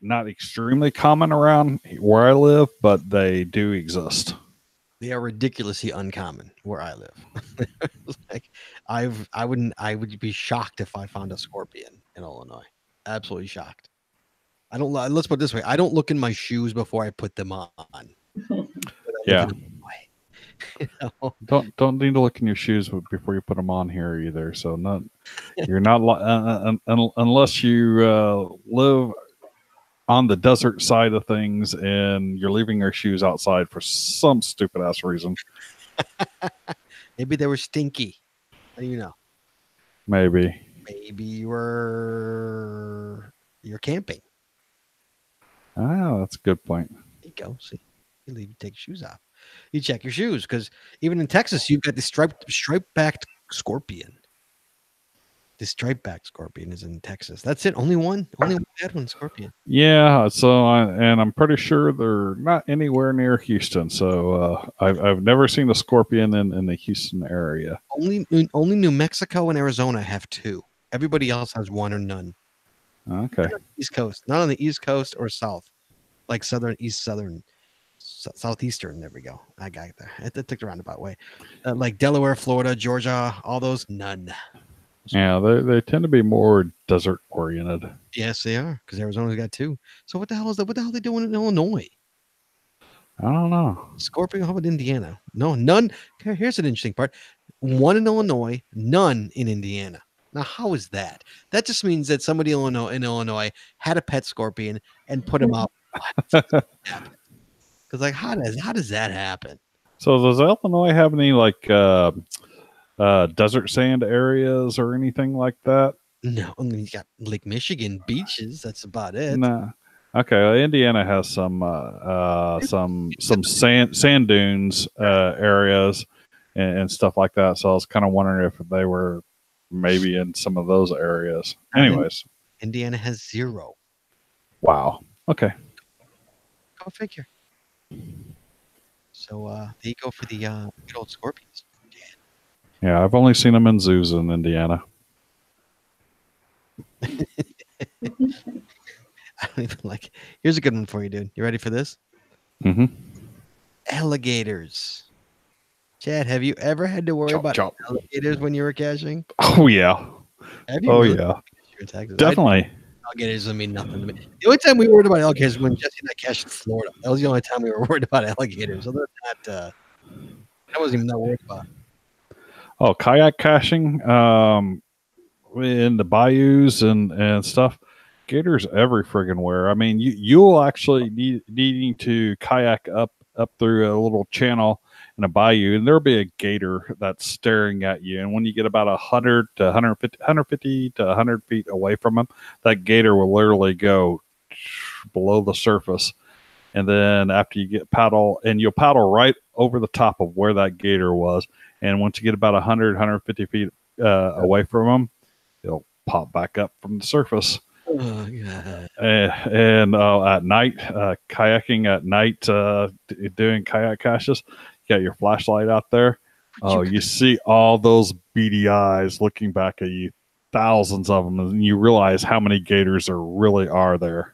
not extremely common around where I live, but they do exist.
They are ridiculously uncommon where I live. I would be shocked if I found a scorpion in Illinois. Absolutely shocked. Let's put it this way. I don't look in my shoes before I put them on.
Yeah. Don't need to look in your shoes before you put them on here either. So you're not unless you live on the desert side of things and you're leaving your shoes outside for some stupid ass reason.
Maybe they were stinky. How do you know?
Maybe
you're camping.
Oh, that's a good point.
There you go. See, you leave, you take your shoes off. You check your shoes because even in Texas, you've got the striped backed scorpion. The striped backed scorpion is in Texas. That's it. Only one bad one, scorpion.
Yeah, and I'm pretty sure they're not anywhere near Houston. So I've never seen a scorpion in the Houston area.
Only New Mexico and Arizona have 2. Everybody else has 1 or none.
Okay.
East Coast, not on the East Coast or South, like southeastern. There we go. I got it there. It took the roundabout way. Like Delaware, Florida, Georgia, all those, none.
Yeah, they tend to be more desert oriented.
Yes, they are, because Arizona's got 2. So what the hell are they doing in Illinois?
I don't know.
Scorpion, how about Indiana? No, none. Here's an interesting part. 1 in Illinois, none in Indiana. Now, how is that? That just means that somebody in Illinois had a pet scorpion and put him out. Because, like, how does that happen?
So does Illinois have any like desert sand areas or anything like that?
No, I mean, you got Lake Michigan beaches. That's about it.
No. Okay, well, Indiana has some sand dunes areas and stuff like that. So I was kind of wondering if they were maybe in some of those areas. Anyways,
Indiana has 0.
wow. Okay.
Go figure. So there you go for the good old scorpions.
Yeah, I've only seen them in zoos in Indiana.
I don't even like. Here's a good one for you, dude. You ready for this?
Mm-hmm.
Alligators. Chad, have you ever had to worry about alligators when you were caching?
Oh yeah.
Have you?
Oh
really?
yeah.
You're in Texas.
Definitely.
Alligators don't mean nothing to me. The only time we worried about alligators was when Jesse and I cached in Florida. That was the only time we were worried about alligators. Other than that, I wasn't even that worried about.
Oh, kayak caching in the bayous and stuff. Gators every friggin' where. I mean, you'll actually needing to kayak up through a little channel in a bayou, and there'll be a gator that's staring at you. And when you get about 100 to 150 to 100 feet away from him, that gator will literally go below the surface. And then after you get you'll paddle right over the top of where that gator was. And once you get about 100, 150 feet away from him, it'll pop back up from the surface.
Oh, God.
And at night, kayaking at night, doing kayak caches, you got your flashlight out there. Oh, you see all those beady eyes looking back at you, thousands of them, and you realize how many gators there really are there.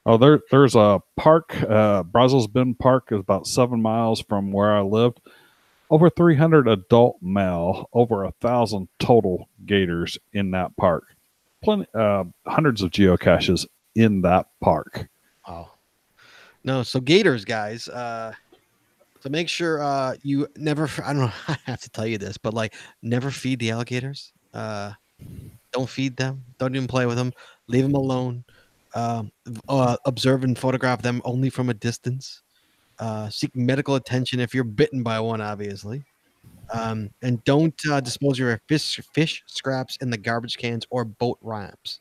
Oh, there's a park, Brazos Bend Park is about 7 miles from where I lived. Over 300 adult male, over 1,000 total gators in that park. Plenty, hundreds of geocaches in that park.
Wow. No, so gators, guys. So make sure you never. I don't know. I have to tell you this, but like, never feed the alligators. Don't feed them. Don't even play with them. Leave them alone. Observe and photograph them only from a distance. Seek medical attention if you're bitten by one, obviously. And don't dispose your fish scraps in the garbage cans or boat ramps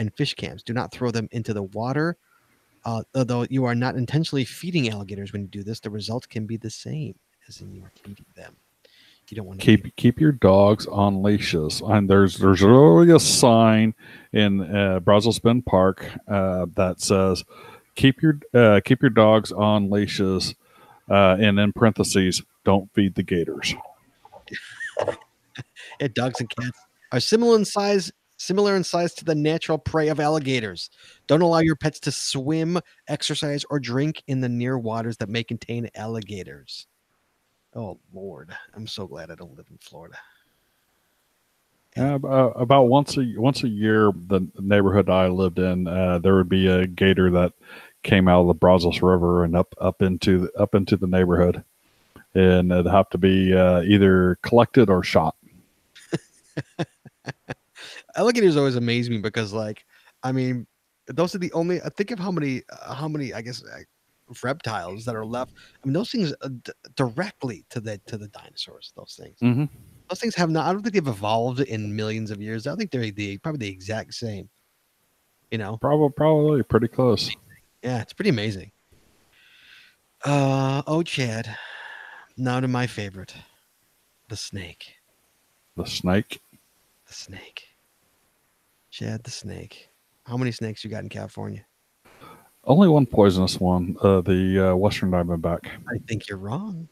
and fish cans. Do not throw them into the water. Although you are not intentionally feeding alligators when you do this, the result can be the same as in you are feeding them. You don't want to
keep your dogs on leashes. And there's really a sign in Brazos Bend Park that says keep your dogs on leashes, and in parentheses, don't feed the gators.
Yeah, dogs and cats are similar in size to the natural prey of alligators. Don't allow your pets to swim, exercise, or drink in the near waters that may contain alligators. Oh Lord, I'm so glad I don't live in Florida.
About once a year, the neighborhood I lived in, there would be a gator that came out of the Brazos River and up into the neighborhood, and it'd have to be either collected or shot.
Alligators always amaze me because, like, I mean, those are the only. Think of how many I guess reptiles that are left. I mean, those things directly to the dinosaurs. Those things.
Mm-hmm.
Those things have not. I don't think they've evolved in millions of years. I think they're probably the exact same. You know,
Probably pretty close.
yeah, it's pretty amazing. Oh, Chad. Now to my favorite, the snake.
The snake.
The snake. Chad, the snake. How many snakes you got in California?
Only one poisonous one. The Western Diamondback.
I think you're wrong.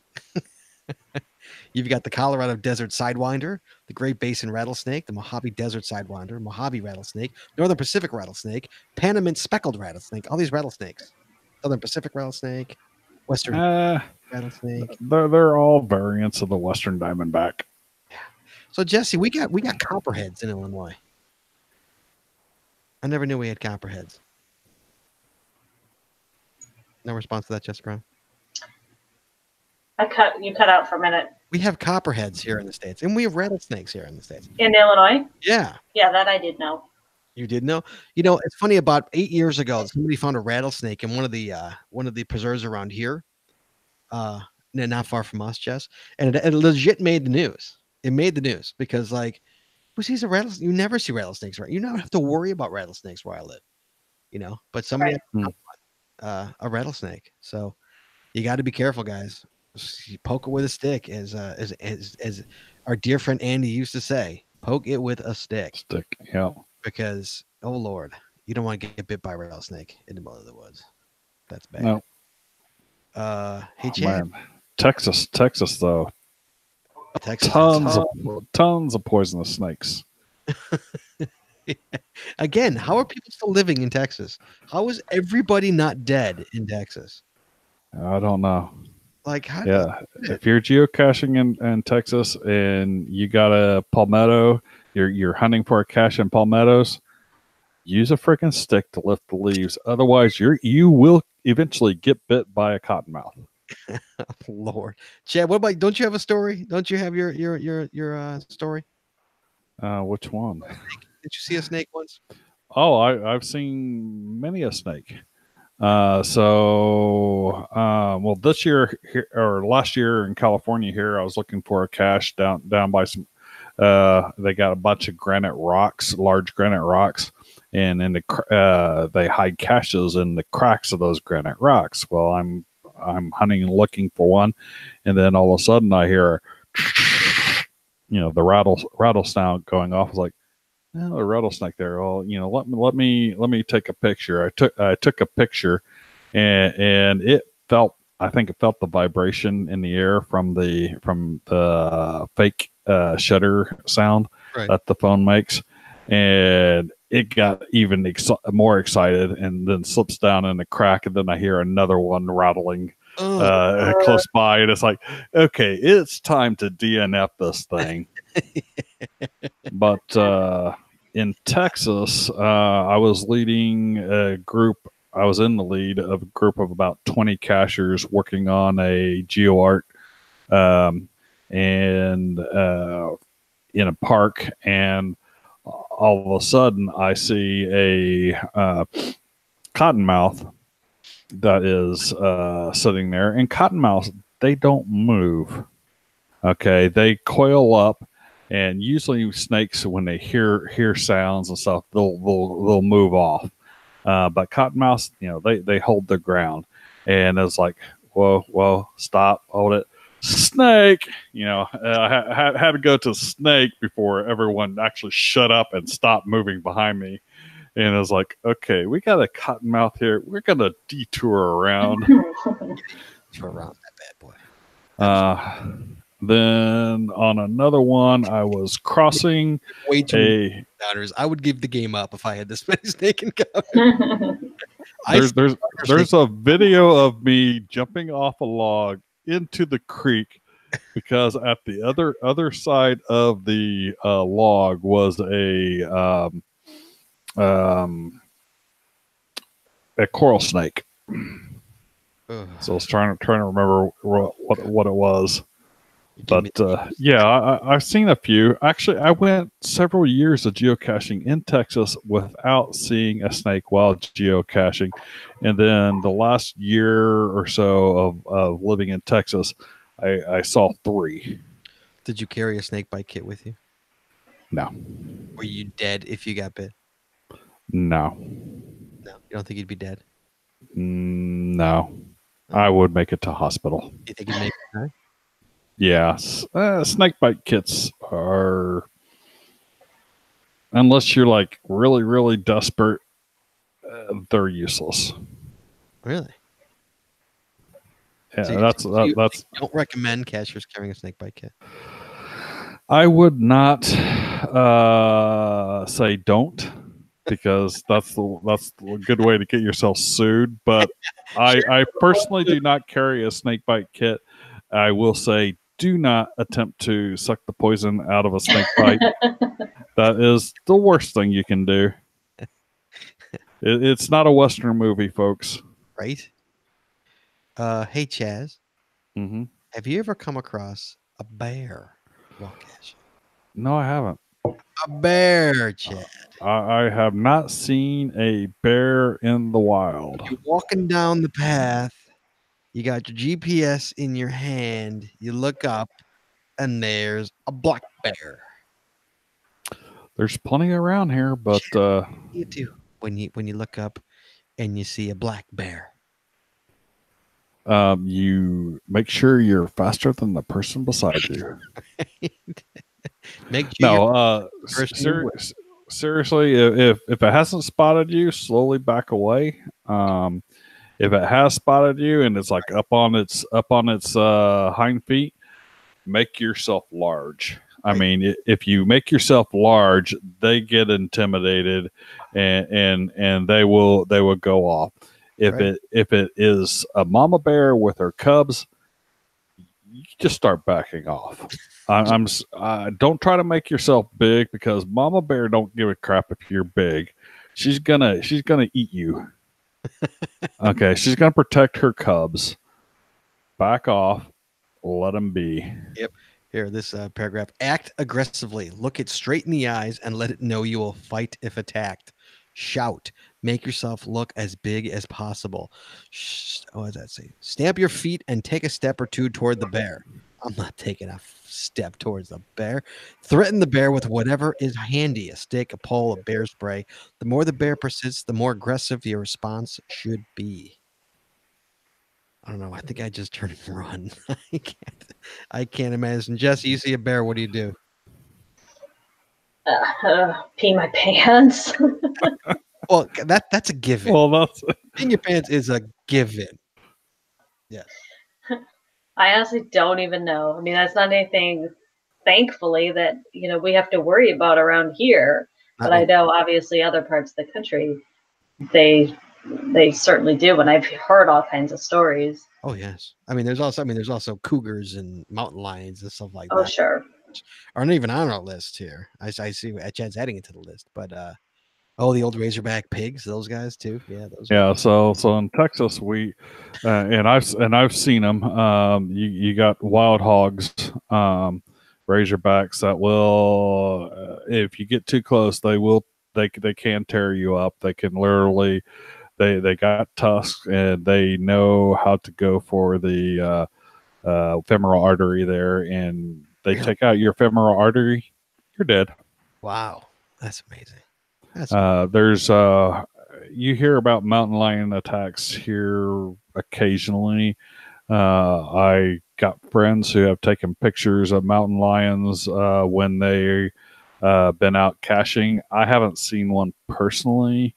You've got the Colorado Desert Sidewinder, the Great Basin rattlesnake, the Mojave Desert Sidewinder, Mojave rattlesnake, Northern Pacific rattlesnake, Panamint speckled rattlesnake, all these rattlesnakes. Southern Pacific rattlesnake, Western rattlesnake.
They're all variants of the Western Diamondback.
So Jesse, we got copperheads in Illinois. I never knew we had copperheads. No response to that, Jesse Brown?
You cut out for a minute.
We have copperheads here in the States, and we have rattlesnakes here in the States.
In Illinois?
Yeah.
Yeah, that I did know.
You did know? You know, it's funny, about 8 years ago, somebody found a rattlesnake in one of the preserves around here. Not far from us, Jess. And it legit made the news. It made the news because, like, who sees a rattlesnake? You never see rattlesnakes, right? You never have to worry about rattlesnakes where I live, you know. But somebody had a rattlesnake, so you got to be careful, guys. You poke it with a stick, as our dear friend Andy used to say. Poke it with a stick.
Yeah.
Because oh Lord, you don't want to get bit by a rattlesnake in the middle of the woods. That's bad.
No.
Hey, Chad.
Man. Texas though.
Texas,
tons of poisonous snakes.
Again, how are people still living in Texas? How is everybody not dead in Texas?
I don't know.
Like, how?
Yeah, if you're geocaching in Texas and you got a palmetto, you're hunting for a cache in palmettos, use a freaking stick to lift the leaves. Otherwise, you will eventually get bit by a cottonmouth.
Lord, Chad, what about? Don't you have a story? Don't you have your story?
Which one?
Did you see a snake once?
Oh, I've seen many a snake. Well, this year or last year in California here, I was looking for a cache down by some. They got a bunch of granite rocks, large granite rocks, and in they hide caches in the cracks of those granite rocks. Well, I'm hunting and looking for one, and then all of a sudden I hear, the rattle sound going off. I was like, oh, a rattlesnake there. Well, let me take a picture. I took a picture, and I think it felt the vibration in the air from the fake shutter sound that the phone makes, and it got even more excited, and then slips down in the crack, and then I hear another one rattling close by, and it's like, okay, it's time to DNF this thing. But in Texas, I was leading a group. I was in the lead of a group of about 20 cachers working on a GeoArt, and in a park, and all of a sudden I see a cottonmouth that is sitting there. And cottonmouths, they don't move. Okay, they coil up, and usually snakes, when they hear sounds and stuff, they'll move off. But cottonmouths, they hold their ground, and it's like, whoa, stop, hold it. Snake, I had to go to snake before everyone actually shut up and stopped moving behind me. And I was like, okay, we got a cottonmouth here. We're going to detour around.
Around that bad boy.
Then on another one, I was crossing
way too many encounters. I would give the game up if I had this many snake encounters.
There's a video of me jumping off a log into the creek, because at the other side of the log was a coral snake. So I was trying to remember what it was. But I've seen a few. Actually, I went several years of geocaching in Texas without seeing a snake while geocaching, and then the last year or so of living in Texas, I saw 3.
Did you carry a snake bite kit with you?
No.
Were you dead if you got bit?
No.
No, you don't think you'd be dead?
No, I would make it to hospital.
You think you'd make it? Huh?
Yes, snake bite kits are, unless you're like really, really desperate, they're useless.
Really?
Yeah,
So you
that's.
don't recommend cashers carrying a snake bite kit?
I would not say don't, because that's a good way to get yourself sued. But I personally do not carry a snake bite kit. I will say, do not attempt to suck the poison out of a snake bite. That is the worst thing you can do. It's not a Western movie, folks.
Right? Hey, Chaz.
Mm-hmm.
Have you ever come across a bear while caching?
No, I haven't.
A bear, Chad.
I have not seen a bear in the wild.
You're walking down the path. You got your GPS in your hand. You look up, and there's a black bear.
There's plenty around here, but
You do when you look up and you see a black bear.
you make sure you're faster than the person beside you.
Make sure
No, seriously, if it hasn't spotted you, slowly back away. If it has spotted you and it's like up on its hind feet, make yourself large. I mean, if you make yourself large, they get intimidated, and they will go off. If it is a mama bear with her cubs, you just start backing off. Don't try to make yourself big, because mama bear don't give a crap if you're big. She's gonna eat you. Okay, she's gonna protect her cubs. Back off. Let them be.
Yep. Here, this paragraph. Act aggressively. Look it straight in the eyes and let it know you will fight if attacked. Shout. Make yourself look as big as possible. What does that say? Stamp your feet and take a step or two toward the bear. I'm not taking a step towards the bear. Threaten the bear with whatever is handy, a stick, a pole, a bear spray. The more the bear persists, the more aggressive your response should be. I don't know. I think I just turn and run. I can't imagine. Jesse, you see a bear, what do you do?
Pee my pants.
Well, that's a given.
Well, that's
Peeing your pants is a given. Yes.
I honestly don't even know. I mean, that's not anything, thankfully, that we have to worry about around here. But I know, obviously, other parts of the country, they certainly do, and I've heard all kinds of stories.
Oh yes. I mean, there's also cougars and mountain lions and stuff like that.
Oh sure.
Aren't even on our list here. I see Chad's adding it to the list, but the old Razorback pigs, those guys too. Yeah, those.
Yeah. So in Texas, we and I've seen them. You got wild hogs, Razorbacks that will, if you get too close, they can tear you up. They can literally. They got tusks, and they know how to go for the femoral artery there, and they take out your femoral artery, you're dead.
Wow, that's amazing.
There's you hear about mountain lion attacks here occasionally. I got friends who have taken pictures of mountain lions when they been out caching. I haven't seen one personally,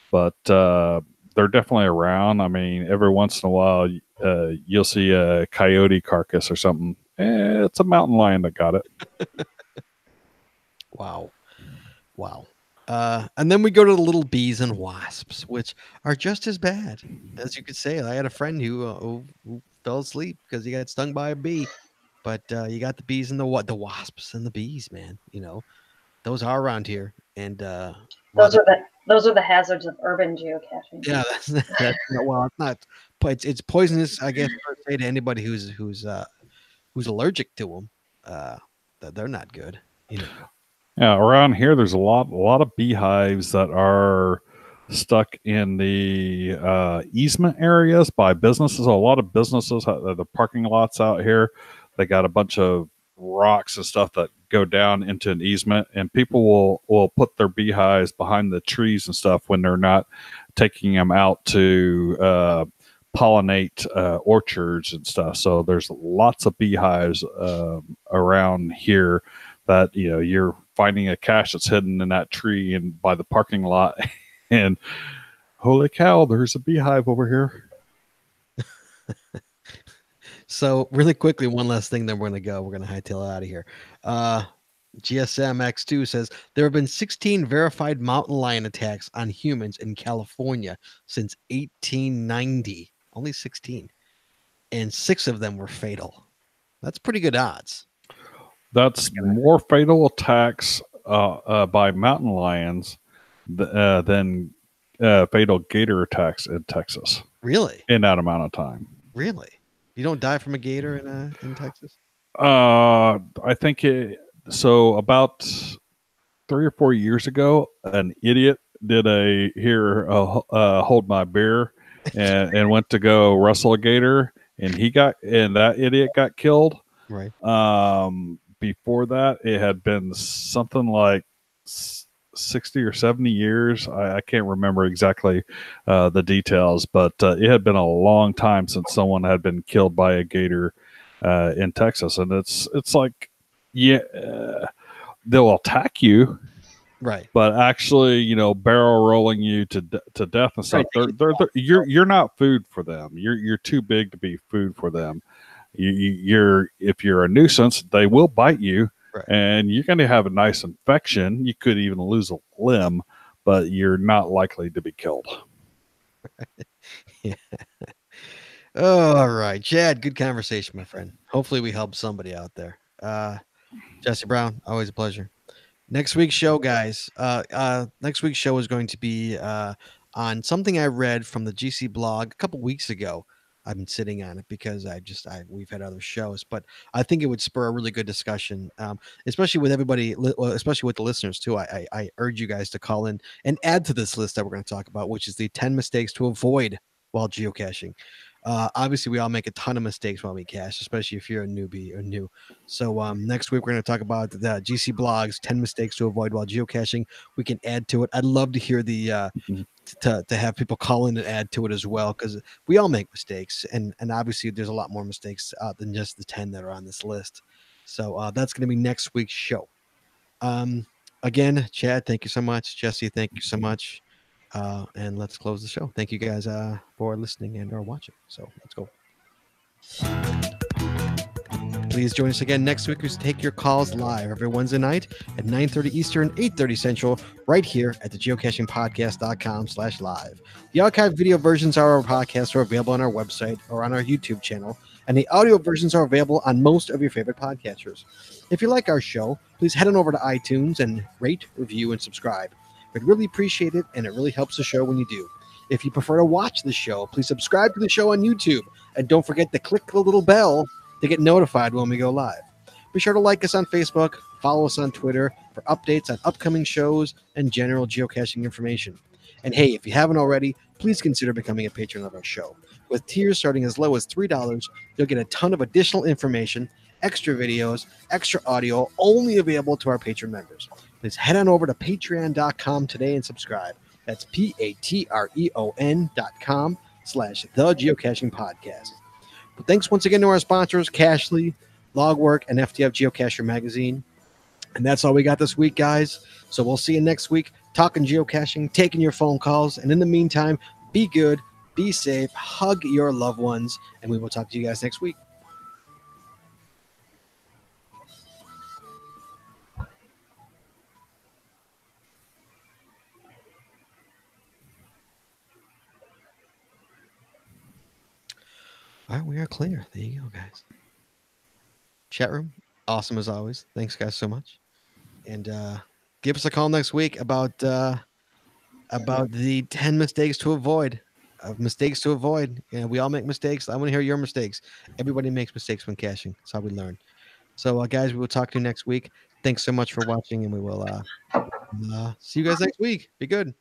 but they're definitely around. I mean, every once in a while, you'll see a coyote carcass or something. It's a mountain lion that got it.
Wow. And then we go to the little bees and wasps, which are just as bad, as you could say. I had a friend who fell asleep because he got stung by a bee. But you got the bees and the wasps and the bees, man. Those are around here, and
those are the hazards of urban geocaching.
Yeah, that's well, it's not. It's poisonous, I guess. I would say to anybody who's allergic to them, that they're not good.
Yeah, around here, there's a lot of beehives that are stuck in the easement areas by businesses. A lot of businesses, the parking lots out here, they got a bunch of rocks and stuff that go down into an easement, and people will put their beehives behind the trees and stuff when they're not taking them out to pollinate orchards and stuff. So there's lots of beehives around here that, you know, you're finding a cache that's hidden in that tree and by the parking lot. And holy cow, there's a beehive over here.
So really quickly, one last thing, then we're going to go. We're going to hightail out of here. GSM X2 says there have been 16 verified mountain lion attacks on humans in California since 1890. Only 16. And 6 of them were fatal. That's pretty good odds.
That's more fatal attacks by mountain lions than fatal gator attacks in Texas.
Really?
In that amount of time.
Really? You don't die from a gator in Texas?
I think so. About 3 or 4 years ago, an idiot did hold my beer and went to go wrestle a gator, and that idiot got killed.
Right.
Before that, it had been something like 60 or 70 years. I can't remember exactly the details, but it had been a long time since someone had been killed by a gator in Texas. And it's like, yeah, they'll attack you,
right?
But actually, you know, barrel rolling you to death and stuff. Right. You're not food for them. You're too big to be food for them. If you're a nuisance, they will bite you. Right. And you're going to have a nice infection. You could even lose a limb, but you're not likely to be killed.
Yeah. Oh, all right, Chad, good conversation, my friend. Hopefully we helped somebody out there. Jesse Brown, always a pleasure. Next week's show, guys. Next week's show is going to be on something I read from the GC blog a couple weeks ago. I've been sitting on it because we've had other shows, but I think it would spur a really good discussion, especially with everybody, especially with the listeners too. I urge you guys to call in and add to this list that we're going to talk about, which is the 10 mistakes to avoid while geocaching. Obviously, we all make a ton of mistakes while we cache, especially if you're a newbie or new. So next week, we're going to talk about the GC blogs, 10 mistakes to avoid while geocaching. We can add to it. I'd love to hear the to have people call in and add to it as well, because we all make mistakes. And obviously, there's a lot more mistakes than just the 10 that are on this list. So that's going to be next week's show. Again, Chad, thank you so much. Jesse, thank you so much. And let's close the show. Thank you guys for listening and or watching. So let's go. Please join us again next week as take your calls live every Wednesday night at 9:30 Eastern, 8:30 Central, right here at the geocachingpodcast.com/live. The archived video versions of our podcasts are available on our website or on our YouTube channel, and the audio versions are available on most of your favorite podcasters. If you like our show, please head on over to iTunes and rate, review, and subscribe. We'd really appreciate it, and it really helps the show when you do. If you prefer to watch the show, please subscribe to the show on YouTube, and don't forget to click the little bell to get notified when we go live. Be sure to like us on Facebook, follow us on Twitter for updates on upcoming shows and general geocaching information. And hey, if you haven't already, please consider becoming a patron of our show. With tiers starting as low as $3, you'll get a ton of additional information, extra videos, extra audio, only available to our patron members. Please head on over to patreon.com today and subscribe. That's patreon.com/The Geocaching Podcast. But thanks once again to our sponsors, Cachly, Logwork, and FTF Geocacher Magazine. And that's all we got this week, guys. So we'll see you next week, talking geocaching, taking your phone calls. And in the meantime, be good, be safe, hug your loved ones, and we will talk to you guys next week. All right, we are clear. There you go, guys. Chat room, awesome as always. Thanks, guys, so much. And give us a call next week about the 10 mistakes to avoid. Mistakes to avoid. You know, we all make mistakes. I want to hear your mistakes. Everybody makes mistakes when caching. That's how we learn. So, guys, we will talk to you next week. Thanks so much for watching, and we will see you guys next week. Be good.